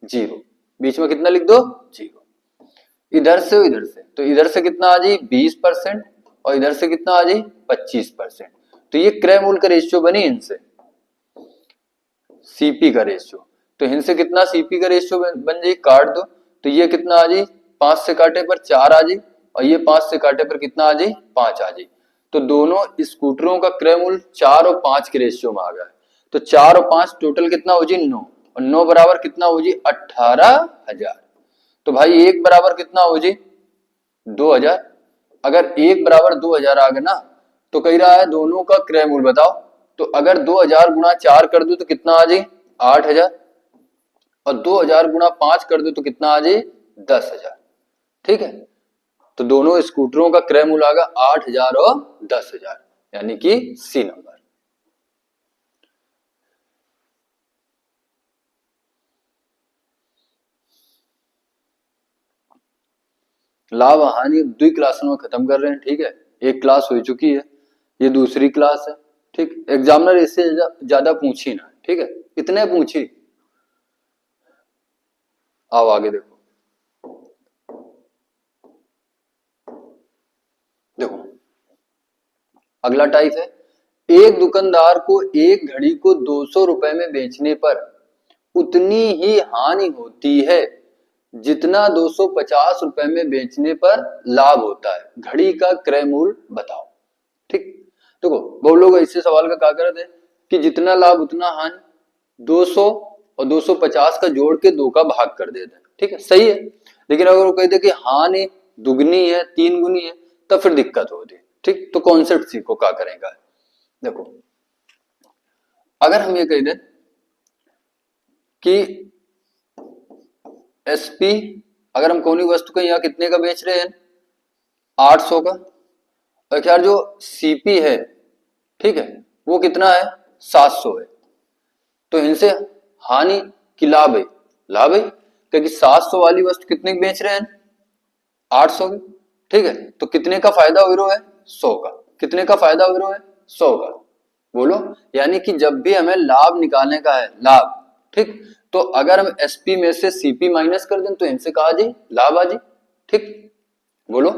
0, बीच में कितना लिख दो 0। इधर से इधर से, तो इधर से कितना आ जाए 20% और इधर से कितना आ जाए 25%। तो ये क्रय मूल्य का रेशियो बनी इनसे, सीपी का रेशियो। तो इनसे कितना सीपी का रेशियो बन जाए, काट दो, तो ये कितना आ जाए 5 से काटे पर 4 आ जाए और ये 5 से काटे पर कितना आ जाए 5 आ जाए। तो दोनों स्कूटरों का क्रय मूल्य 4 और 5 के रेशियो में आ गया। तो 4 और 5 टोटल कितना हो जाए 9, और 9 बराबर कितना हो जाए 18,000। तो भाई एक बराबर कितना हो जाए 2,000। अगर एक बराबर 2,000 आ गया ना, तो कह रहा है दोनों का क्रय मूल्य बताओ। तो अगर 2,000 गुणा 4 कर दो तो कितना आ जाए 8,000, और 2,000 गुणा 5 कर दो तो कितना आ जाए 10,000, ठीक है। तो दोनों स्कूटरों का क्रय मूल्य आगा 8,000 और 10,000, यानी कि सी नंबर। लाभ हानि 2 क्लास में खत्म कर रहे हैं, ठीक है। एक क्लास हो चुकी है, ये दूसरी क्लास है, ठीक। एग्जामिनर इससे ज्यादा पूछी ना, ठीक है, इतने पूछी। आओ आगे देखो, देखो अगला टाइप है, एक दुकानदार को एक घड़ी को 200 रुपए में बेचने पर उतनी ही हानि होती है जितना 250 रुपए में बेचने पर लाभ होता है, घड़ी का क्रय मूल्य बताओ, ठीक। देखो बहुत लोग ऐसे सवाल का क्या करते हैं कि जितना लाभ उतना हानि, 200 और 250 का जोड़ के 2 का भाग कर देते हैं, ठीक है, सही है। लेकिन अगर वो कहते कि हानि दुगनी है 3 गुनी है तब फिर दिक्कत होती है, ठीक। तो कॉन्सेप्ट सीखो क्या करेगा। देखो अगर हम ये कह दें कि एसपी, अगर हम कोई वस्तु को यहाँ कितने का बेच रहे हैं 800 का, और यार जो सीपी है, ठीक है, वो कितना है 700 है। तो इनसे हानि की लाभ है, लाभ है, क्योंकि 700 वाली वस्तु कितने की बेच रहे हैं 800 की, ठीक है। तो कितने का फायदा हो रहा है 100 का, कितने का फायदा हो रहा है 100 का, बोलो। यानी कि जब भी हमें लाभ निकालने का है, लाभ, ठीक, तो अगर हम एसपी में से सीपी माइनस कर दें तो इनसे कहा जी लाभ आ जी, ठीक, बोलो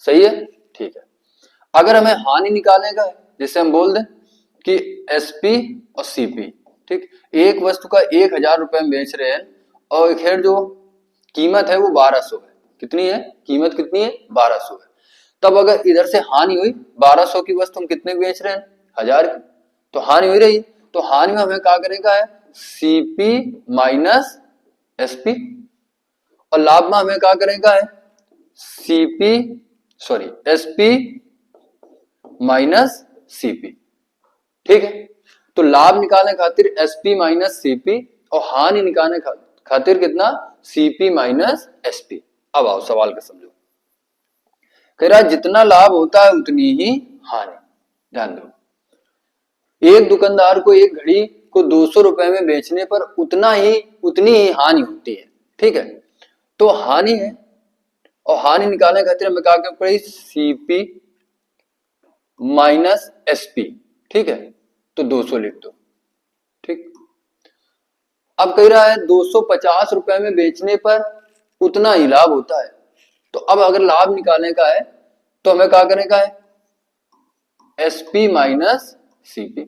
सही है, ठीक है। अगर हमें हानि निकालने का है, जैसे हम बोल दें कि एसपी और सीपी, ठीक, एक वस्तु का 1,000 रुपए में बेच रहे हैं और खैर जो कीमत है वो 1200 है। कितनी है कीमत, कितनी है 1200 है। तब अगर इधर से हानि हुई, 1200 की वस्तु हम कितने बेच रहे हैं 1000 की, तो हानि हुई रही। तो हानि में हमें क्या करेगा है सीपी माइनस एसपी, और लाभ में हमें क्या करेगा है CP sorry SP minus CP. ठीक है, तो लाभ निकालने खातिर एसपी माइनस सीपी और हानि निकालने खातिर कितना सीपी माइनस एसपी। अब आओ सवाल का समझो, कह रहा है जितना लाभ होता है उतनी ही हानि। ध्यान दो, एक दुकानदार को एक घड़ी को 200 रुपए में बेचने पर उतनी ही हानि होती है। ठीक है, तो हानि है और हानि निकालने खातिर हमें क्या करना पड़ेगी सीपी माइनस एसपी। ठीक है, तो 200 लिख दो। ठीक, अब कह रहा है 250 रुपए में बेचने पर उतना ही लाभ होता है। तो अब अगर लाभ निकालने का है तो हमें क्या करने का है एसपी माइनस सीपी।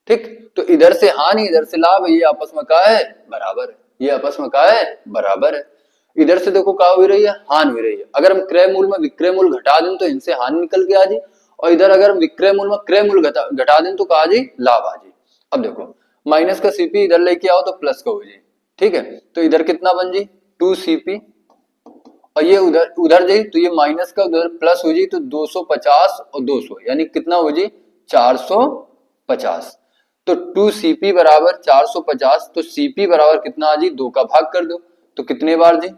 ठीक, तो इधर से हानि इधर से लाभ, ये आपस में क्या है बराबर है, ये आपस में क्या है बराबर है। इधर से देखो क्या हो रही है हानि हो रही है। अगर हम क्रय मूल्य में विक्रय मूल्य घटा दें तो इनसे हानि निकल के आ जाए, और इधर अगर हम विक्रय मूल्य में क्रय मूल्य घटा दें तो क्या आ जाए लाभ आ जाए। अब देखो माइनस का सीपी इधर लेके आओ तो प्लस का हो जाए। ठीक है, तो इधर कितना बन जाए 2cp, और ये उधर जाए तो ये माइनस का उधर प्लस हो जाए तो 250 और 200 यानी कितना हो जाए 450। तो 2cp बराबर 450, तो cp बराबर कितना आ जाए 2 का भाग कर दो, तो कितने बार जी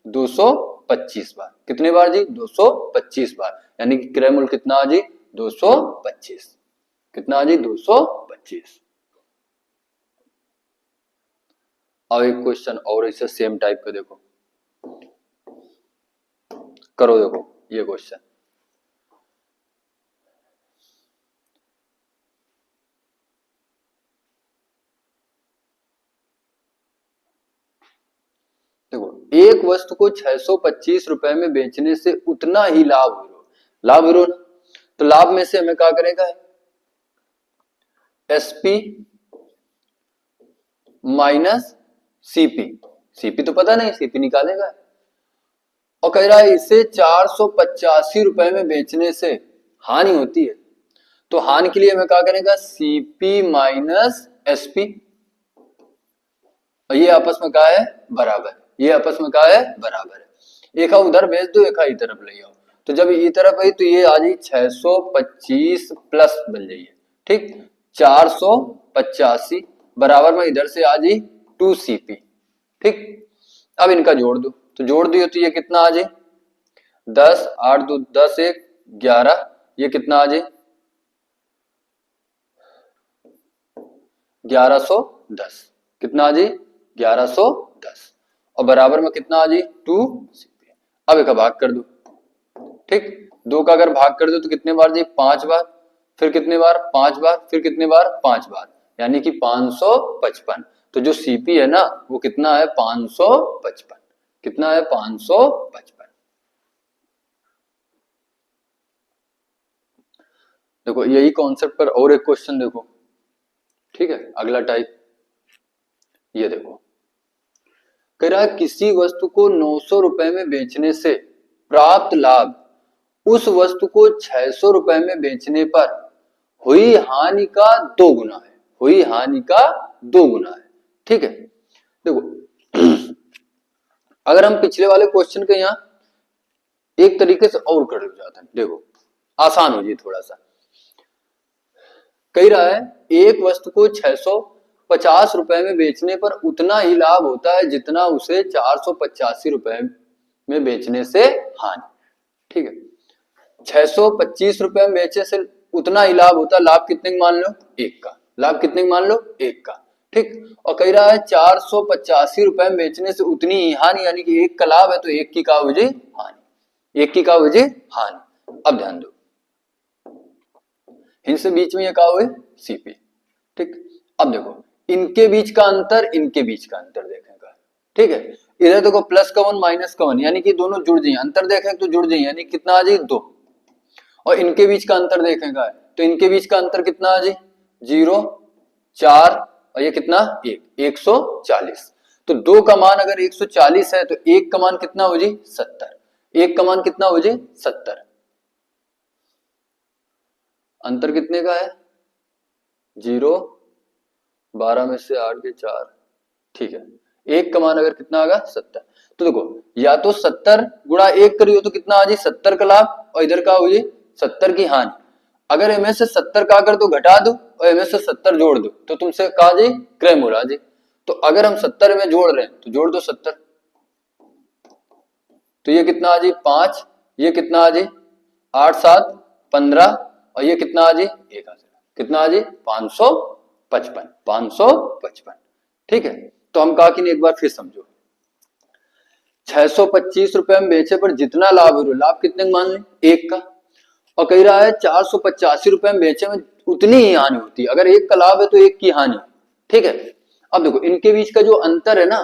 225 बार। कितने बार जी 225 बार, यानी कि क्रय मूल्य कितना आ जाए 225। कितना आ जाए 225। अब एक क्वेश्चन और इसे सेम टाइप का देखो, करो देखो ये क्वेश्चन। देखो एक वस्तु को 625 रुपए में बेचने से उतना ही लाभ हो ना, तो लाभ में से हमें क्या करेगा एसपी माइनस सीपी। सीपी तो पता नहीं, सीपी निकालेगा। और कह रहा है इसे 485 रुपए में बेचने से हानि होती है, तो हानि के लिए हमें क्या करेगा सीपी माइनस एसपी, और ये आपस में क्या है बराबर, ये आपस में क्या है बराबर है। एक उधर भेज दो, एक ही तरफ ले आओ, तो जब ये तरफ आई तो ये आ जाए 625 प्लस बन जाइए। ठीक, 485 बराबर में इधर से आ जाए 2cp। ठीक, अब इनका जोड़ दो, तो जोड़ दियो तो ये कितना आ जाए 10 8 2 10 1 11, ये कितना आ जाए 1110। कितना आ जाए 1110, और बराबर में कितना आ जाए 2cp। अब एक भाग कर दो। ठीक, 2 का अगर भाग कर दो तो कितने बार जी 5 बार, फिर कितने बार 5 बार, फिर कितने बार 5 बार, यानी कि 555। तो जो सीपी है ना वो कितना है 555। कितना है 555। देखो यही कॉन्सेप्ट पर और एक क्वेश्चन देखो। ठीक है, अगला टाइप ये देखो, कह रहा है किसी वस्तु को 900 रुपए में बेचने से प्राप्त लाभ उस वस्तु को 600 रुपए में बेचने पर हुई हानि का 2 गुना है। हुई हानि का 2 गुना है। ठीक है, देखो अगर हम पिछले वाले क्वेश्चन के यहां एक तरीके से और कर जाते हैं, देखो आसान हो जाए थोड़ा सा। कह रहा है एक वस्तु को 650 रुपए में बेचने पर उतना ही लाभ होता है जितना उसे 485 रुपए में बेचने से हानि। ठीक है, 625 रुपए में बेचे से उतना ही लाभ होता है, लाभ कितने मान लो 1 का, लाभ कितने मान लो 1 का। ठीक, और कह रहा है 485 रुपए में बेचने से उतनी ही हानि, यानी कि 1 का लाभ है तो 1 की का वजह हानि, 1 की का वजह हानि। अब ध्यान दो इनसे बीच में ये क्या हुए सीपी। ठीक, अब देखो इनके बीच का अंतर, इनके बीच का अंतर देखेगा। ठीक है, इधर देखो प्लस का 1 माइनस का 1, यानी कि दोनों जुड़ जाए, अंतर देखें तो जुड़ जाए, यानी कितना आ जाए 2। और इनके बीच का अंतर देखेगा तो इनके बीच का अंतर कितना आ जाए 0 4, और ये कितना 1 140। तो 2 का मान अगर 140 है तो 1 का मान कितना हो जी 70, 1 का मान कितना हो जी 70, अंतर कितने का है 0, 12 में से 8 के 4, ठीक है। 1 का मान अगर कितना आएगा 70, तो देखो या तो 70 गुणा 1 करियो तो कितना आ जी 70 का लाभ और इधर का हो जी 70 की हानि। अगर इनमें से 70 का कर दो घटा दो और इनमें से 70 जोड़ दो तो तुमसे कहा जी क्रय मूल्य आ जी। तो अगर हम 70 में जोड़ रहे हैं तो जोड़ दो 70, तो ये कितना आ जी 5, ये कितना आ जी 8 7 15 और ये कितना आ जी 1 कितना आ जी 555, 555, ठीक है। तो हम कहा कि नहीं एक बार फिर समझो, 625 रुपए में बेचे पर जितना लाभ हो लाभ कितने का मान लें 1 का, और कह रहा है 485 रुपए में बेचे में उतनी ही हानि होती है, अगर 1 का लाभ है तो 1 की हानि, ठीक है। अब देखो इनके बीच का जो अंतर है ना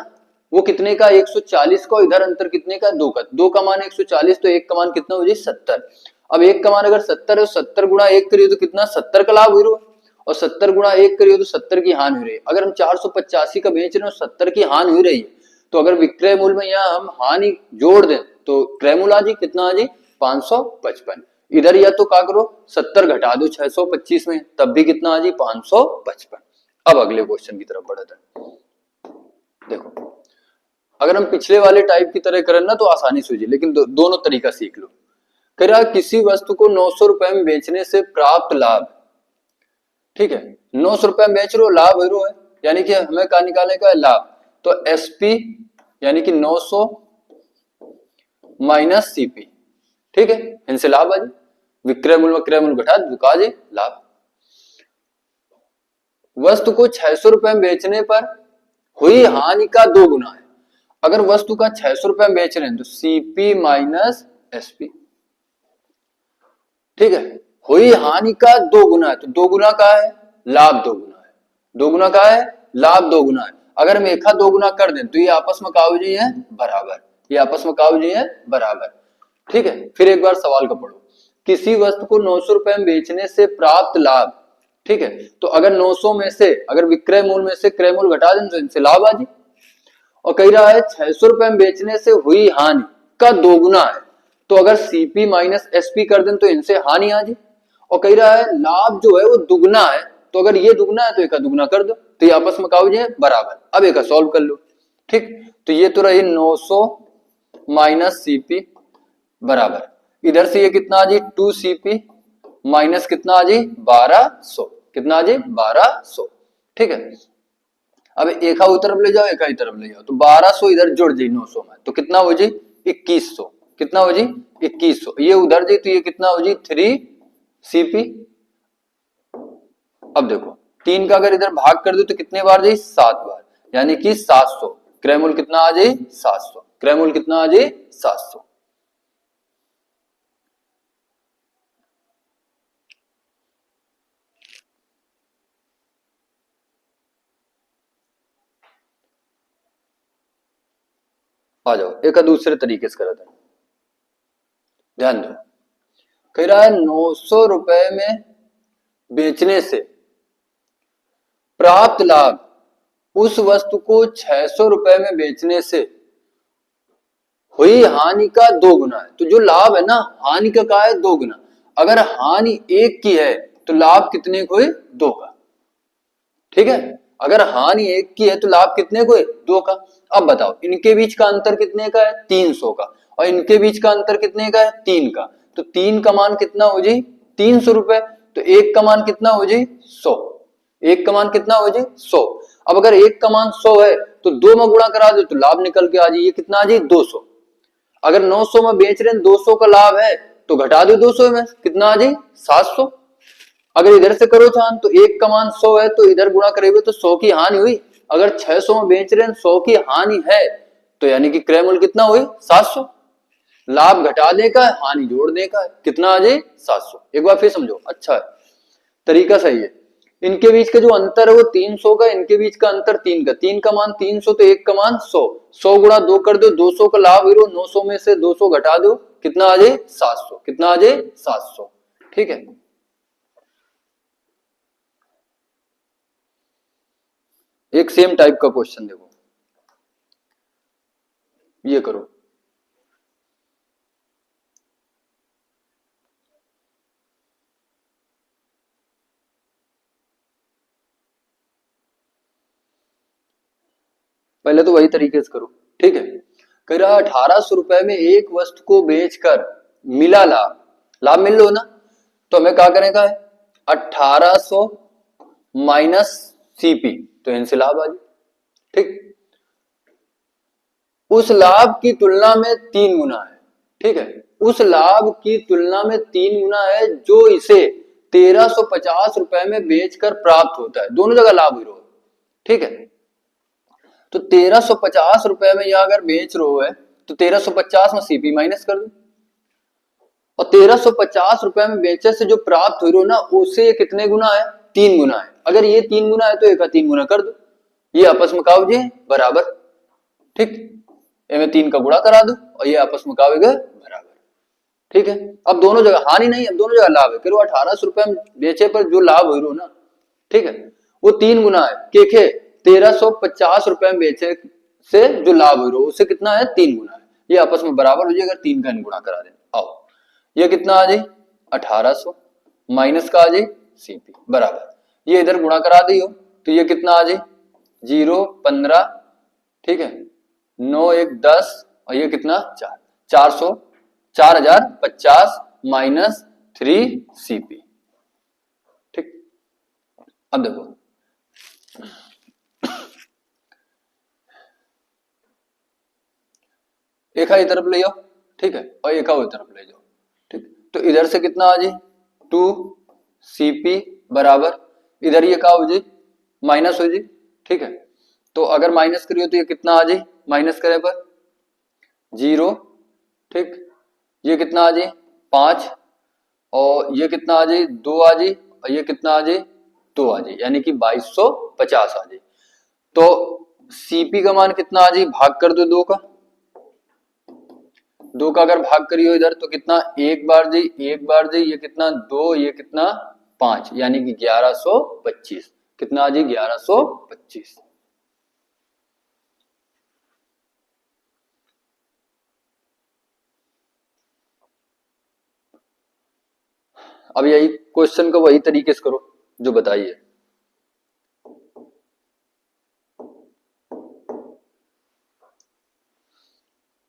वो कितने का 140 का, इधर अंतर कितने का 2 का, 2 का मान 140 तो 1 का मान कितना हो जाए 70। अब 1 का मान अगर 70 है तो 70 गुणा 1 करिए तो कितना 70 का लाभ हो रहा है, और 70 गुणा 1 करिए तो 70 की हानि हो रही है। अगर हम 485 का बेच रहे हैं 70 की हानि हो रही है तो अगर विक्रय मूल्य में यहाँ हम हानि जोड़ दें तो क्रय मूल्य आ जी कितना आ जी 555। इधर या तो क्या करो 70 घटा दो 625 में तब भी कितना आ जी 555। अब अगले क्वेश्चन की तरफ बढ़ते हैं। देखो अगर हम पिछले वाले टाइप की तरह करें ना तो आसानी से हो जाए, लेकिन दोनों तरीका सीख लो। कह रहा किसी वस्तु को 900 रुपए में बेचने से प्राप्त लाभ, ठीक है 900 रुपए में बेच रहे हो लाभ हो रहा है, यानी कि हमें क्या निकालने का है लाभ, तो एसपी यानी कि 900 माइनस सीपी, ठीक है इनसे लाभ आ जाए, विक्रय मूल्य क्रय मूल्य घटा दुका जी लाभ। वस्तु को 600 रुपए में बेचने पर हुई हानि का 2 गुना है, अगर वस्तु का 600 रुपए में बेच रहे हैं तो सीपी माइनस एसपी, ठीक है। हुई हानि का 2 गुना है तो 2 गुना का है लाभ 2 गुना है, 2 गुना का है लाभ 2 गुना है। अगर हम एक 2 गुना कर दें तो ये आपस में का हो जाए बराबर, ये आपस में का हो जाए बराबर, ठीक है। फिर एक बार सवाल का पढ़ो, किसी वस्तु को 900 रुपए में बेचने से प्राप्त लाभ, ठीक है। तो अगर 900 में से अगर विक्रय मूल्य में से क्रय मूल्य घटा दें तो इनसे लाभ आ जाए, और कह रहा है 600 रुपए में बेचने से हुई हानि का 2 गुना है, तो अगर सीपी माइनस एसपी कर दें तो इनसे हानि आ जाए, और कह रहा है लाभ जो है वो दुगना है, तो अगर ये दुगना है तो एक दुगना कर दो तो ये आपस में का हो जाए बराबर। अब एक सॉल्व कर लो, ठीक। तो ये तो रही 900 माइनस सीपी बराबर, इधर से ये कितना आ जी 2 सीपी माइनस कितना आ जी 1200, कितना आ जी 1200, ठीक है। अब एक तरफ ले जाओ एक ही तरफ ले जाओ तो 1200 इधर जुड़ जाए 900 में तो कितना हो जी 2100, कितना हो जी 2100, ये उधर जाए तो ये कितना हो जी 3 सीपी। अब देखो 3 का अगर इधर भाग कर दो तो कितने बार जाए 7 बार, यानी कि 700, क्रय मूल्य कितना आ जाए 700, क्रय मूल्य कितना आ जाए 700। आ जाओ एक दूसरे तरीके से करते हैं, ध्यान दो। कह रहा है 900 रुपए में बेचने से प्राप्त लाभ उस वस्तु को 600 रुपए में बेचने से हुई हानि का 2 गुना है, तो जो लाभ है ना हानि का है 2 गुना, अगर हानि 1 की है तो लाभ कितने को है 2 का, ठीक है। अगर हानि 1 की है तो लाभ कितने को है 2 का। अब बताओ इनके बीच का अंतर कितने का है 300 का, और इनके बीच का अंतर कितने का है 3 का, तो 3 का मान कितना हो जाए 300 रुपए, तो 1 का मान कितना हो जाए 100, 1 का मान कितना हो जाए 100। अब अगर 1 का मान 100 है तो 2 में गुणा करा दो तो लाभ निकल के आ जाए, ये कितना आ जाए 200। अगर 900 में बेच रहे हैं 200 का लाभ है तो घटा दो 200 में कितना आ जाए 700। अगर इधर से करो चांद तो 1 का मान 100 है तो इधर गुणा करेंगे तो 100 की हानि हुई, अगर 600 में बेच रहे हैं 100 की हानि है तो यानी कि क्रय मूल्य कितना हुई 700, लाभ घटाने का हानि जोड़ने का कितना आ जाए 700। एक बार फिर समझो, अच्छा है तरीका सही है। इनके बीच का जो अंतर है वो 300 का, इनके बीच का अंतर 3 का, 3 का मान 300 तो 1 का मान 100, 100 गुणा 2 कर दो 200 का लाभ हीरो, 900 में से 200 घटा दो कितना आ जाए 700, कितना आ जाए 700, ठीक है। एक सेम टाइप का क्वेश्चन देखो, ये करो। पहले तो वही तरीके से करो, ठीक है। कह रहा 1800 रुपए में एक वस्तु को बेचकर मिला लाभ, लाभ मिल लो ना, तो हमें क्या करेगा है 1800 माइनस सीपी, तो इनसे लाभ आ जाए, ठीक। उस लाभ की तुलना में 3 गुना है, ठीक है, उस लाभ की तुलना में 3 गुना है जो इसे 1350 रुपए में बेचकर प्राप्त होता है, दोनों जगह लाभ हो, ठीक है। तो 1350 रुपए में यह अगर बेच रहे हो है तो 1350 में सीपी माइनस कर दो, और 1350 रुपए में बेचे से जो प्राप्त हो रहा ना उसे कितने गुना है, 3 गुना है। अगर ये 3 गुना है तो एक 3 गुना कर दो, ये आपस में का जी बराबर, ठीक, इनमें 3 का गुणा करा दो और ये आपस में का होगा बराबर, ठीक है। अब दोनों जगह हानि नहीं, अब दोनों जगह लाभ है। करो 1800 रुपए में बेचे पर जो लाभ हो रहा ना, ठीक है, वो 3 गुना है, के 1350 रुपए में बेचे से जो लाभ हो रहा है उससे कितना है, 3 गुना है, ये आपस में बराबर हो जाएगा, 3 का गुणा करा देना। आओ ये कितना आ जाए 1800 माइनस का आ जाए सीपी बराबर, ये इधर गुणा करा दियो तो ये कितना आ जाए 0 15, ठीक है, 9 1 10 और ये कितना 4, 400 4050 माइनस 3 सीपी, ठीक। अब देखो एक ही तरफ ले जाओ, ठीक है, और एक ही तरफ ले जाओ, ठीक। तो इधर से कितना आ जाए 2 सीपी बराबर, इधर ये क्या हो जाए माइनस हो जाए, ठीक है। तो अगर माइनस करियो तो ये कितना आ जाए, माइनस करे पर 0, ठीक, ये कितना आ जाए 5 और ये कितना आ जाए 2 आ जाए और ये कितना आ जाए 2 आ जाए, यानी कि 2250 आ जाए। तो सीपी का मान कितना आ जाए, भाग कर दो 2 का, 2 का अगर भाग करियो इधर तो कितना एक बार जी, एक बार जी, ये कितना 2, ये कितना 5, यानी कि 1125, कितना आ जाए 1125। अब यही क्वेश्चन को वही तरीके से करो जो बताइए,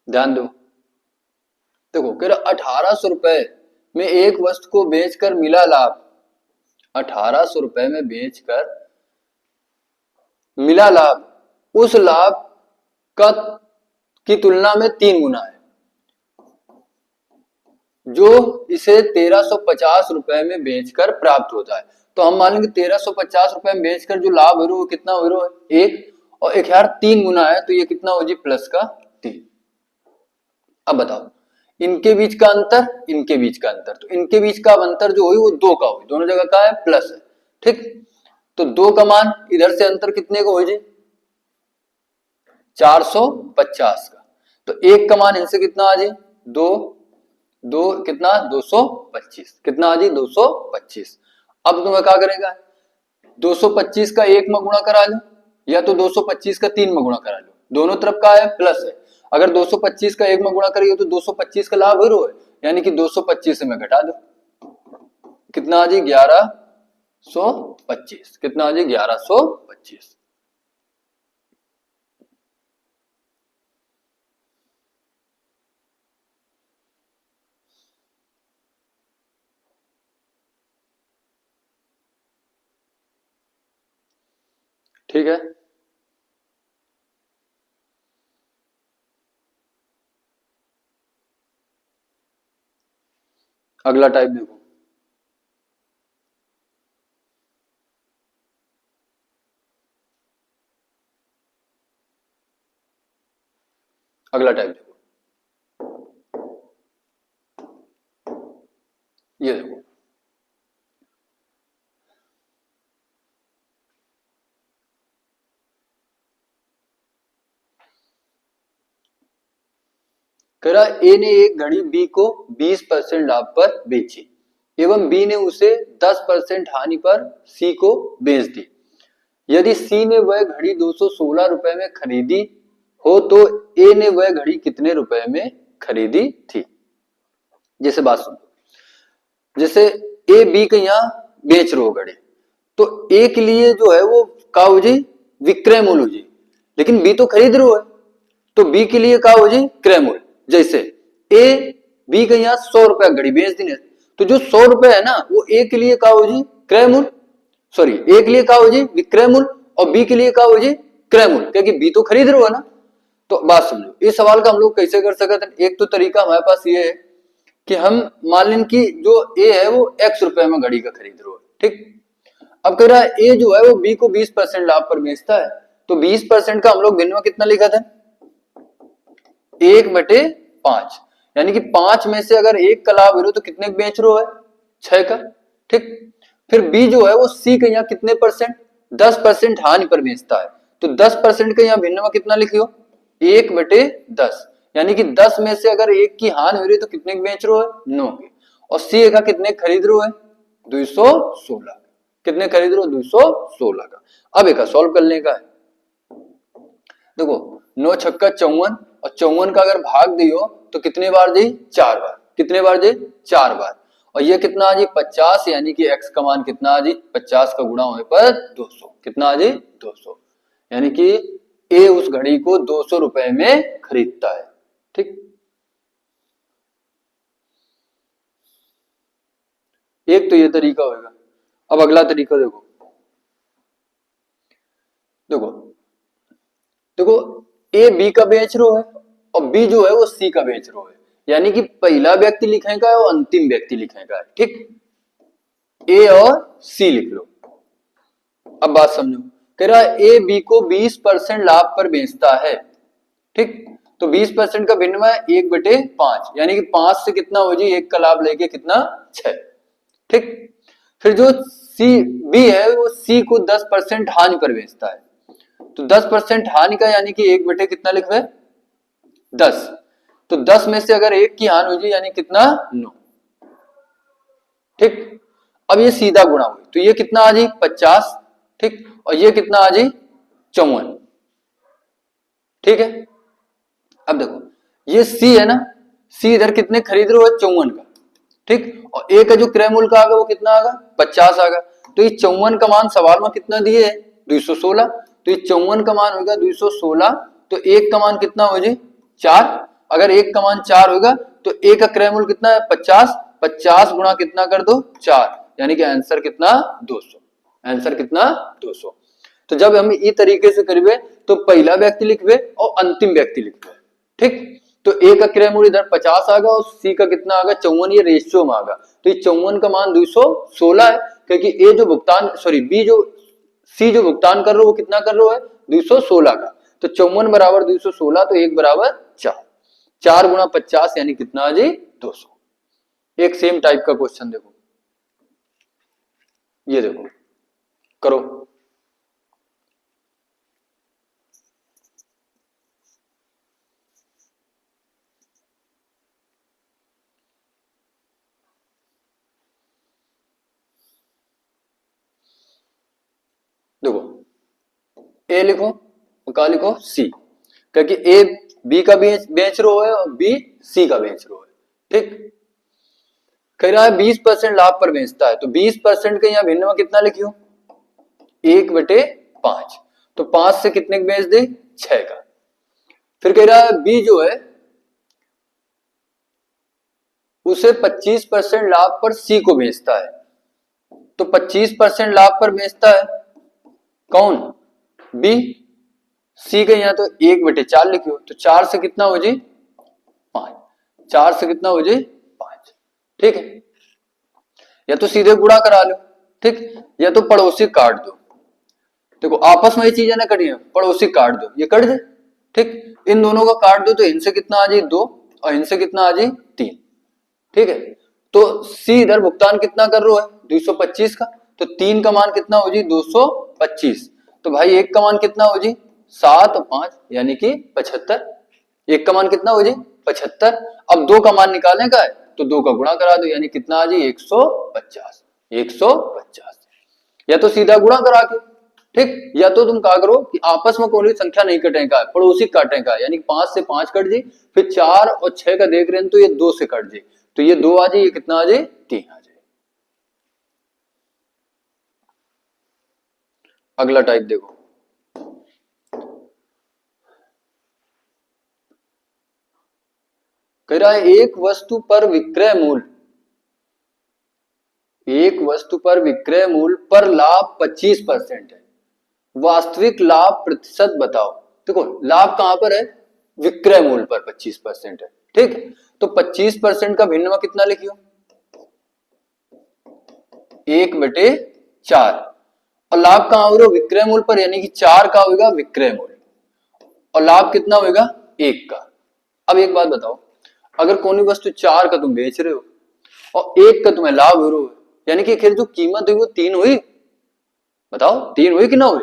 ध्यान दो। देखो कह रहा 1800 रुपए में एक वस्तु को बेचकर मिला लाभ, 1800 रुपए में बेचकर मिला लाभ, उस लाभ का की तुलना में 3 गुना है जो इसे 1350 रुपए में बेचकर प्राप्त होता है। तो हम मान लेंगे 1350 रुपए में बेचकर जो लाभ हो रहा है वो कितना हो रहा है 1, और एक यार 3 गुना है तो ये कितना हो जी प्लस का 3। अब बताओ इनके बीच का अंतर, इनके बीच का अंतर, तो इनके बीच का अंतर जो हुई वो 2 का हुई, दोनों जगह का है प्लस है, ठीक। तो 2 का मान इधर से अंतर कितने का हो जी 450 का, तो 1 का मान इनसे कितना आ जी 2, 2 कितना 225, कितना आ जी 225। अब तुम्हें क्या करेगा 225 का 1 में गुणा करा लो या तो 225 का 3 में गुणा करा लो, दोनों तरफ का है प्लस है। अगर 225 का 1 में गुणा करिए तो 225 का लाभ हो है, यानी कि 225 से मैं घटा दो, कितना आ जी 1125, कितना आ जी 1125। ठीक है, अगला टाइप देखो, अगला टाइप देखो, ये देखो करा ए ने एक घड़ी बी को 20% लाभ पर बेची एवं बी ने उसे 10% हानि पर सी को बेच दी। यदि सी ने वह घड़ी 216 रुपए में खरीदी हो तो ए ने वह घड़ी कितने रुपए में खरीदी थी। जैसे बात सुनो, जैसे ए बी के यहाँ बेच रहे हो घड़ी, तो ए के लिए जो है वो का हो जी विक्रय मूल्य हो जी, लेकिन बी तो खरीद रहे हो है, तो बी के लिए का हो जी क्रय मूल्य। जैसे ए बी के यहाँ 100 रुपया घड़ी बेच दी, तो जो 100 रुपए है ना वो ए के लिए का हो जी क्रय मूल्य, सॉरी ए के लिए का हो जी विक्रय मूल्य और बी के लिए का हो जी क्रय मूल्य, क्योंकि बी तो खरीद रहे हो ना। तो बात समझो, इस सवाल का हम लोग कैसे कर सकते हैं। एक तो तरीका हमारे पास ये है कि हम मान लें कि जो ए है वो x रुपए में घड़ी का खरीद रहा है, ठीक। अब कह रहा है ए जो है वो बी को 20% लाभ पर बेचता है, तो 20% का हम लोग भिन्न में कितना लिखा था 1/5, यानी कि 5 में से अगर 1 का लाभ है तो कितने बेच रहे हो है 6 का, ठीक। फिर बी जो है वो सी के यहाँ कितने परसेंट 10% हानि पर बेचता है, तो 10% के यहाँ भिन्न में कितना लिखियो 1/10, यानी कि 10 में से अगर 1 की हानि हो रही है तो कितने बेच रहे हो 9 के, और सी का कितने खरीद रहे हो 216, कितने खरीद रहे हो 216 का। अब एक सॉल्व करने का है, देखो 9 छक्का 54 और 54 का अगर भाग दियो तो कितने बार दी 4 बार, कितने बार दी 4 बार, और ये कितना आ जी 50, यानी कि x का मान कितना आ जी 50 का गुणा होने पर 200, कितना आ जी 200, यानी कि ए उस घड़ी को 200 रुपए में खरीदता है, ठीक। एक तो ये तरीका होगा। अब अगला तरीका देखो, देखो देखो ए बी का बेच रहा है और बी जो है वो सी का बेच रहा है, यानी कि पहला व्यक्ति लिखेगा और अंतिम व्यक्ति लिखेगा, ठीक। ए और सी लिख लो। अब बात समझो, कह रहा है ए बी को 20% लाभ पर बेचता है, ठीक। तो 20% का भिन्न है 1/5, यानी कि 5 से कितना हो जी 1 का लाभ लेके कितना 6, ठीक। फिर जो सी बी है वो सी को 10% हानि पर बेचता है, तो 10% हानि का यानी कि 1 कितना लिख रहे 10, तो 10 में से अगर 1 की हानि हो जाए यानी कितना 9, ठीक। अब ये सीधा गुणा हुई तो ये कितना आ जाए 50, ठीक, और ये कितना आ जाए 54, ठीक है। अब देखो ये सी है ना, सी इधर कितने खरीद रहे हो 54 का, ठीक, और ए का जो क्रय मूल्य का आगा वो कितना आगा 50 आगा, तो ये 54 का मान सवाल में कितना दिए है 216, तो ये 54 का मान होगा 216, तो एक का मान कितना हो जाए 4, अगर एक का मान 4 होगा तो ए का क्रय मूल्य कितना है 50, 50 गुणा कितना कर दो 4, यानी कि आंसर कितना 200, आंसर कितना 200। तो जब हम इस तरीके से करेंगे तो पहला व्यक्ति लिखवे और अंतिम व्यक्ति लिखवे, ठीक। तो ए का क्रय मूल्य इधर 50 आगा और सी का कितना आगा 54, ये रेशियो में आगा, तो ये 54 का मान 216 है, क्योंकि ए जो भुगतान सॉरी बी जो सी जो भुगतान कर रहे हो वो कितना कर रहे हो है 216 का, तो 54 बराबर 216, तो 1 बराबर 4, 4 गुणा 50 यानी कितना आ जी 200। एक सेम टाइप का क्वेश्चन देखो, ये देखो करो, देखो ए लिखो और का लिखो सी, क्योंकि ए बी का बेच रहा है और बी सी का बेच रहा है, ठीक। कह रहा है 20% लाभ पर बेचता है, तो 20% के यहाँ भिन्न में कितना लिखियो 1/5, तो 5 से कितने बेच दे 6 का। फिर कह रहा है बी जो है उसे 25% लाभ पर सी को बेचता है, तो 25% लाभ पर बेचता है कौन बी, सी के यहाँ तो 1/4 लिखियो, तो 4 से कितना हो जी 5, 4 से कितना हो जी 5, ठीक है। या तो सीधे गुणा करा लो, ठीक, या तो पड़ोसी काट दो, देखो आपस में ये चीजें ना कटी है, पड़ोसी काट दो ये कट दे, ठीक, इन दोनों का काट दो तो इनसे कितना आ जाए 2 और इनसे कितना आ जाए 3, ठीक है। तो सी इधर भुगतान कितना कर रहा है 225 का, तो 3 का मान कितना हो जी 225, तो भाई एक का मान कितना हो जी 7 और 5 यानी कि 75, एक का मान कितना हो जी 75, अब 2 का मान निकालने का है तो 2 का गुणा करा दो यानी कितना आ जी 150, 150, या तो सीधा गुणा करा के, ठीक, या तो तुम क्या करो कि आपस में कोई संख्या नहीं कटे का, पड़ोसी काटे का, यानी 5 से 5 कट जाए, फिर 4 और 6 का देख रहे हैं तो ये 2 से कट जाए, तो ये 2 आ जाए, ये कितना आ जाए, 3 आ जाए। अगला टाइप देखो, कह रहा है एक वस्तु पर विक्रय मूल्य, एक वस्तु पर विक्रय मूल्य पर लाभ 25% है, वास्तविक लाभ प्रतिशत बताओ। देखो लाभ कहां पर है, विक्रय मूल्य पर 25% है, ठीक, तो 25% का भिन्न में कितना लिखियो, 1/4, और लाभ कहां हो रहा है, विक्रय मूल्य पर, यानी कि 4 का होगा विक्रय मूल्य, और लाभ कितना होगा, 1 का। अब एक बात बताओ, अगर कोई वस्तु 4 का तुम बेच रहे हो और 1 का तुम्हें लाभ हो रहा है, यानी कि आखिर जो कीमत हुई वो 3 हुई, बताओ 3 हुई कि ना हुई,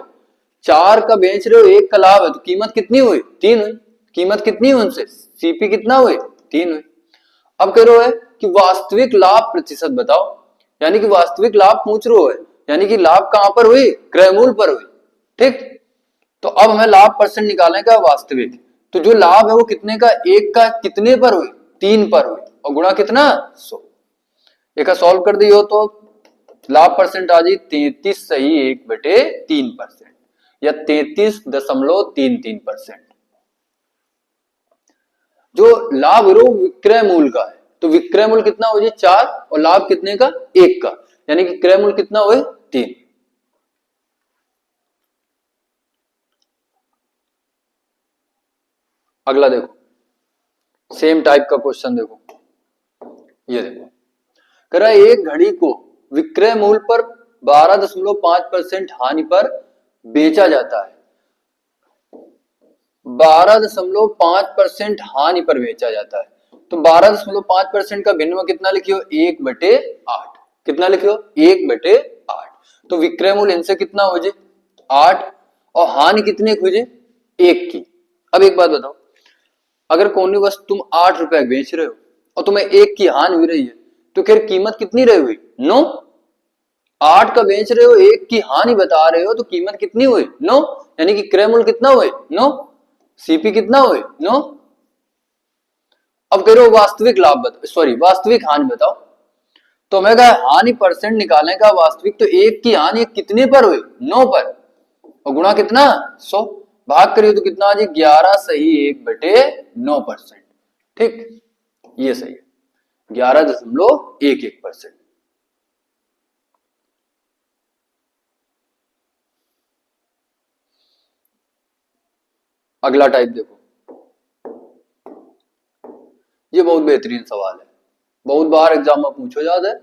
4 का बेच रहे हो, 1 का लाभ है, तो कीमत कितनी हुई, 3 हुई। कीमत कितनी हुई उनसे, सीपी कितना हुई, 3 हुई। अब कह रहे हो कि वास्तविक लाभ प्रतिशत बताओ, यानी कि वास्तविक लाभ पूछ रहे हो है, यानी कि लाभ कहां पर हुई, क्रय मूल्य पर हुई, ठीक। तो अब हमें लाभ परसेंट निकालने का वास्तविक, तो जो लाभ है वो कितने का, 1 का कितने पर हुई, 3 पर हुई, और गुणा कितना, 100। एक सॉल्व कर दियो तो लाभ परसेंट आ जाए 33 सही 1/3%, या 33.33%। जो लाभ रो विक्रय मूल्य का है, तो विक्रय मूल्य कितना हो जाए, 4, और लाभ कितने का, 1 का, यानी कि क्रय मूल्य कितना हुए, 3। अगला देखो, सेम टाइप का क्वेश्चन देखो, ये देखो, कह रहा है एक घड़ी को विक्रय मूल्य पर 12.5% हानि पर बेचा जाता है, 12.5% हानि पर बेचा जाता है, तो 12.5% का भिन्न में कितना लिखियो, 1/8, कितना लिखियो, 1/8, तो विक्रय मूल्य इनसे कितना हो जाए, 8, और हानि कितने की हो जाए, 1 की। अब एक बात बताओ, अगर कोई वस्तु तुम 8 रुपए बेच रहे हो और तुम्हें 1 की हानि हो रही है, तो फिर कीमत कितनी रही हुई, 9, 8 का बेच रहे हो, 1 की हानि बता रहे हो, तो कीमत कितनी हुई, 9, यानी कि क्रय मूल्य कितना हुए, 9, सीपी कितना हुए, 9। अब कह रहे हो वास्तविक लाभ बताओ, सॉरी वास्तविक हानि बताओ, तो मैं कहा हानि परसेंट निकालने का, वास्तविक तो 1 की हानि कितने पर हुई, 9 पर, और गुणा कितना, 100, भाग करिए तो कितना आ जाए, 11 सही 1/9%, ठीक, ये सही है, 11.11%। अगला टाइप देखो, ये बहुत बेहतरीन सवाल है, बहुत बार एग्जाम में पूछो जाता है,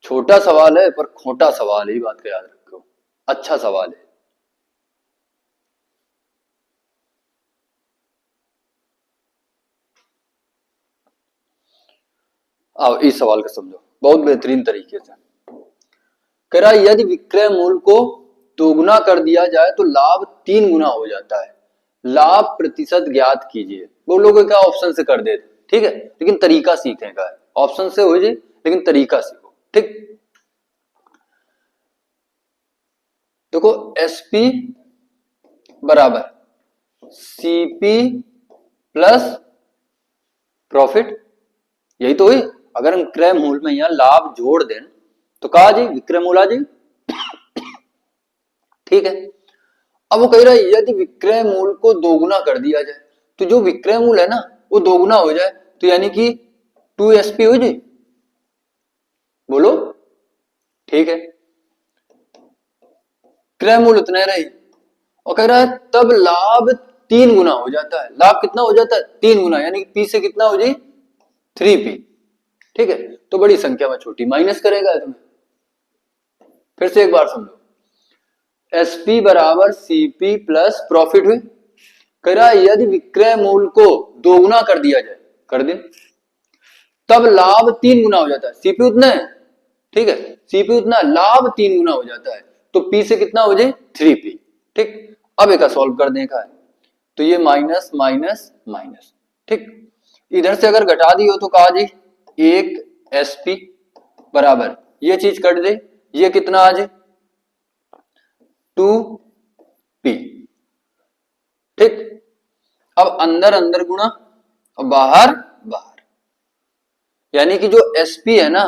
छोटा सवाल है पर खोटा सवाल है, बात का याद रखो, अच्छा सवाल है। आओ इस सवाल का समझो बहुत बेहतरीन तरीके से, कह रहा है यदि विक्रय मूल्य को दोगुना कर दिया जाए तो लाभ 3 गुना हो जाता है, लाभ प्रतिशत ज्ञात कीजिए। वो लोग क्या ऑप्शन से कर देते, ठीक है, लेकिन तरीका सीखने का है, ऑप्शन से हो जाए लेकिन तरीका सीखो, ठीक। देखो एसपी बराबर सीपी प्लस प्रॉफिट, यही तो हुई। अगर हम क्रय मूल्य में यहां लाभ जोड़ दें तो कहा जी विक्रय मूल्य आ जाए, ठीक है। अब वो कह रहा है यदि विक्रय मूल्य को दोगुना कर दिया जाए, तो जो विक्रय मूल्य है ना वो दोगुना हो जाए, तो यानी कि 2SP हो जाए, बोलो, ठीक है, क्रय मूल्य उतना रही, और कह रहा है तब लाभ 3 गुना हो जाता है, लाभ कितना हो जाता है, 3 गुना, यानी कि P से कितना हो जाए, 3P, ठीक है। तो बड़ी संख्या में छोटी माइनस करेगा तुम्हें, फिर से एक बार समझो, एसपी बराबर सीपी प्लस प्रॉफिट हुई, कह रहा है यदि विक्रय मूल्य को दोगुना कर दिया जाए, कर दे, तब लाभ 3 गुना हो जाता है, सीपी उतना है, ठीक है, सीपी उतना, लाभ 3 गुना हो जाता है, तो पी से कितना हो जाए, 3P, ठीक। अब एक सॉल्व कर देखा है, तो ये माइनस माइनस माइनस, ठीक, इधर से अगर घटा दी हो तो कहा जी 1SP बराबर ये चीज कट दे, ये कितना आ जाए 2 पी। ठीक, अब अंदर अंदर गुणा और बाहर बाहर, यानी कि जो एसपी है ना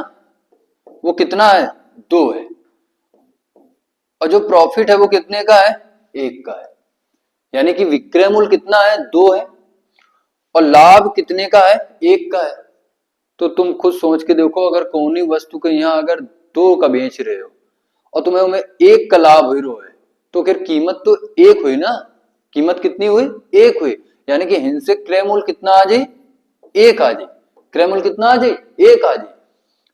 वो कितना है, 2 है, और जो प्रॉफिट है वो कितने का है, 1 का है। यानी कि विक्रय मूल्य कितना है, 2 है, और लाभ कितने का है, 1 का है। तो तुम खुद सोच के देखो, अगर कोई वस्तु के यहाँ अगर 2 का बेच रहे हो और तुम्हें उनमें 1 का लाभ हो रहा है, तो फिर कीमत तो 1 हुई ना, कीमत कितनी हुई, 1 हुई। यानी कि हिंसे क्रय मूल्य कितना आ जाए, 1 आ जाए। क्रय मूल्य कितना आ जाए, 1 आ जाए।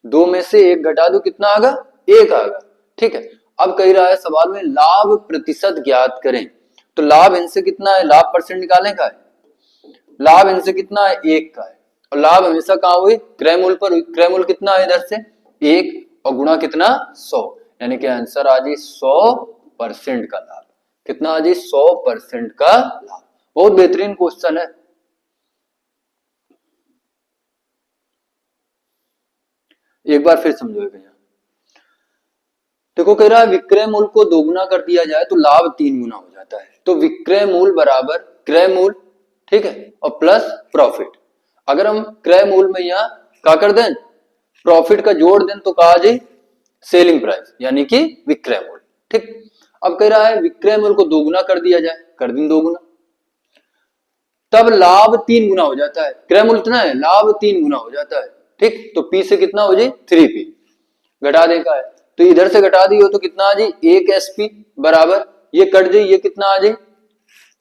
2 में से 1 घटा दो, कितना आगा, 1 आगा। ठीक है, अब कह रहा है सवाल में लाभ प्रतिशत ज्ञात करें, तो लाभ इनसे कितना है, लाभ परसेंट निकालने का है। लाभ इनसे कितना है, 1 का है, और लाभ हमेशा कहां हुई, क्रय मूल्य पर हुई। क्रय मूल्य कितना है इधर से 1, और गुणा कितना, 100, यानी कि आंसर आ जाए 100% का लाभ। कितना आ जाए, 100% का लाभ। बहुत बेहतरीन क्वेश्चन है। एक बार फिर समझो भैया, देखो कह रहा है विक्रय मूल्य को दोगुना कर दिया जाए तो लाभ 3 गुना हो जाता है। तो विक्रय मूल्य बराबर क्रय मूल्य, ठीक है, और प्लस प्रॉफिट। अगर हम क्रय मूल्य में यहाँ क्या कर दें, प्रॉफिट का जोड़ दें, तो कहा जाए सेलिंग प्राइस, यानी कि विक्रय मूल्य। ठीक, अब कह रहा है विक्रय मूल्य को दोगुना कर दिया जाए, कर दें दोगुना, तब लाभ 3 गुना हो जाता है। क्रय मूल्य कितना है, लाभ 3 गुना हो जाता है। ठीक, तो पी से कितना हो जाए, 3p, घटा देगा है, तो इधर से घटा दी हो तो कितना आ जाए, 1 एसपी बराबर, ये कट जाए, ये कितना आ जाए,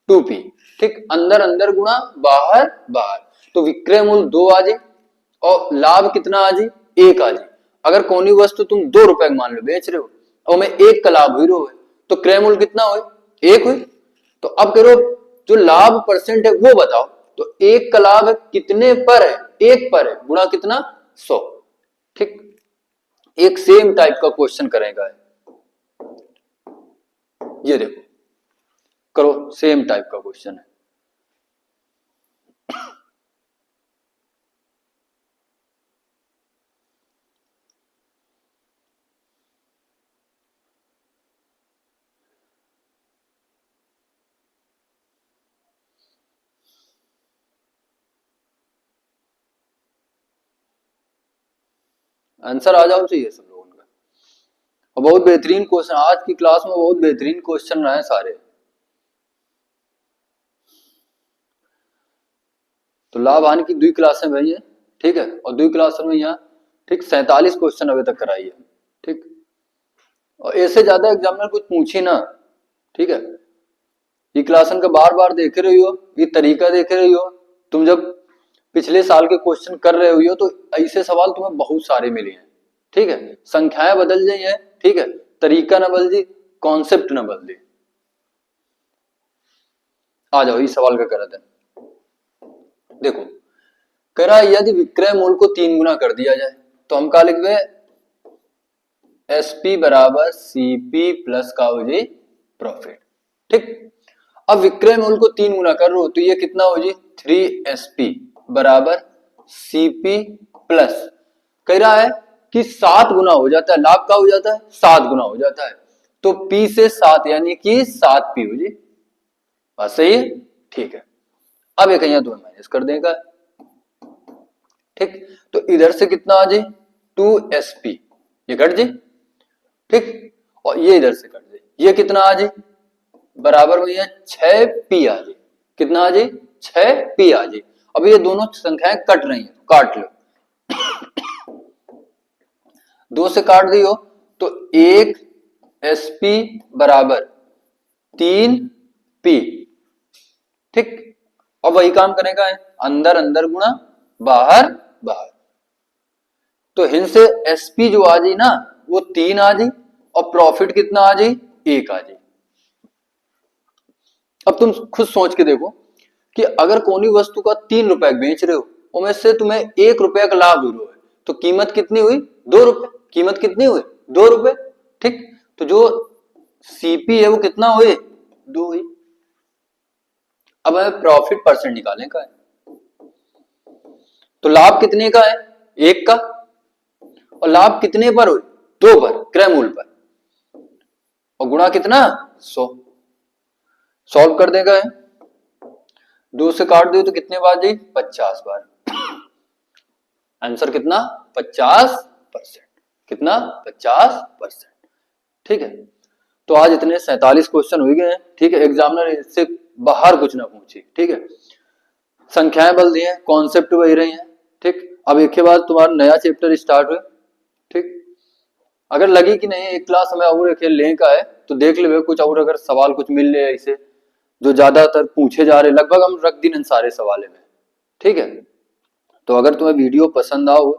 2p। ठीक, अंदर अंदर गुणा बाहर बाहर, तो विक्रय मूल्य 2 आ जाए और लाभ कितना आ जाए, 1 आ जाए। अगर कोई वस्तु तुम 2 रुपए मान लो बेच रहे हो और मैं 1 का लाभ हुई रहा है, तो क्रय मूल्य कितना हुई, 1 हुई। तो अब करो जो लाभ परसेंट है वो बताओ, तो 1 का लाभ कितने पर है, 1 पर है, गुणा कितना, 100। ठीक, एक सेम टाइप का क्वेश्चन करेगा, ये देखो करो, सेम टाइप का क्वेश्चन है। आंसर आ जाओ चाहिए सब लोगों का। और बहुत बेहतरीन क्वेश्चन, आज की क्लास में बहुत बेहतरीन क्वेश्चन रहे सारे। तो लाभ हानि की 2 क्लासें भाई है, ठीक है, और 2 क्लास में यहाँ ठीक 47 क्वेश्चन अभी तक कराई है। ठीक, और ऐसे ज्यादा एग्जामिनर कुछ पूछे ना, ठीक है, ये क्लासन का बार बार देख रही हो, ये तरीका देख रही हो। तुम जब पिछले साल के क्वेश्चन कर रहे हो तो ऐसे सवाल तुम्हें बहुत सारे मिले हैं। ठीक है, संख्याएं बदल जाई है, ठीक है, तरीका ना बदल जी, कॉन्सेप्ट ना बदले। आ जाओ इस सवाल का करा दें। देखो कह रहा है यदि विक्रय मूल्य को 3 गुना कर दिया जाए, तो हम क्या लिख दे, एसपी बराबर सीपी प्लस का हो जी प्रॉफिट। ठीक, अब विक्रय मूल्य को 3 गुना कर रो, तो ये कितना हो जी, 3sp बराबर cp प्लस, कह रहा है कि 7 गुना हो जाता है, लाभ का हो जाता है 7 गुना हो जाता है, तो p से 7 यानी कि 7p हो जी। बात सही है, ठीक है। अब एक यहाँ तुम्हें माइनस कर देगा, ठीक, तो इधर से कितना आ जाए, 2sp, ये कट जाए, ठीक, और ये इधर से कट जाए, ये कितना आ जाए, बराबर में ये 6p आ जाए, कितना आ जाए, 6p आ जाए। अब ये दोनों संख्याएं कट रही हैं, तो काट लो, 2 से काट दियो तो 1sp बराबर 3p। ठीक, और वही काम करेगा, अंदर अंदर गुणा बाहर बाहर, तो हिन से sp जो आ जाए ना वो 3 आ जाए, और प्रॉफिट कितना आ जाए, 1 आ जाए। अब तुम खुद सोच के देखो कि अगर कोई वस्तु का 3 रुपए बेच रहे हो, उसमें से तुम्हें 1 रुपए का लाभ हो रहा है, तो कीमत कितनी हुई, 2 रुपए। कीमत कितनी हुई, 2 रुपए। ठीक, तो जो सीपी है वो कितना हुई, 2 हुई। अब हमें प्रॉफिट परसेंट निकालने का है, तो लाभ कितने का है, 1 का, और लाभ कितने पर हुई, 2 पर, क्रय मूल्य पर, और गुणा कितना, 100। सॉल्व कर देगा है, 2 से काट दो तो कितने बार जी, 50 बार। आंसर कितना, 50%। कितना, 50%। ठीक है, तो आज इतने 47 क्वेश्चन हो गए हैं। ठीक है, एग्जामिनर इससे बाहर कुछ ना पूछे। ठीक है, संख्याएं बदल दी हैं, कॉन्सेप्ट वही रहे हैं। ठीक, अब एक के बाद तुम्हारा नया चैप्टर स्टार्ट हुए। ठीक, अगर लगी कि नहीं एक क्लास हमें और एक लें का है तो देख ले कुछ और, अगर सवाल कुछ मिल ले ऐसे जो ज्यादातर पूछे जा रहे, लगभग हम रख दिन सारे सवाल में। ठीक है, तो अगर तुम्हें वीडियो पसंद आओ,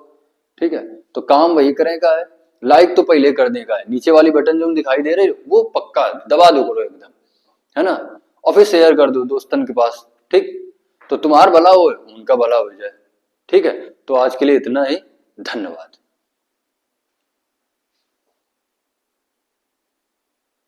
ठीक है, तो काम वही करें का है, लाइक तो पहले कर देगा है, नीचे वाली बटन जो दिखाई दे रही वो पक्का दबा दो करो एकदम, है ना, और फिर शेयर कर दो दोस्तन के पास। ठीक, तो तुम्हारा भला हो उनका भला हो जाए। ठीक है, तो आज के लिए इतना ही, धन्यवाद।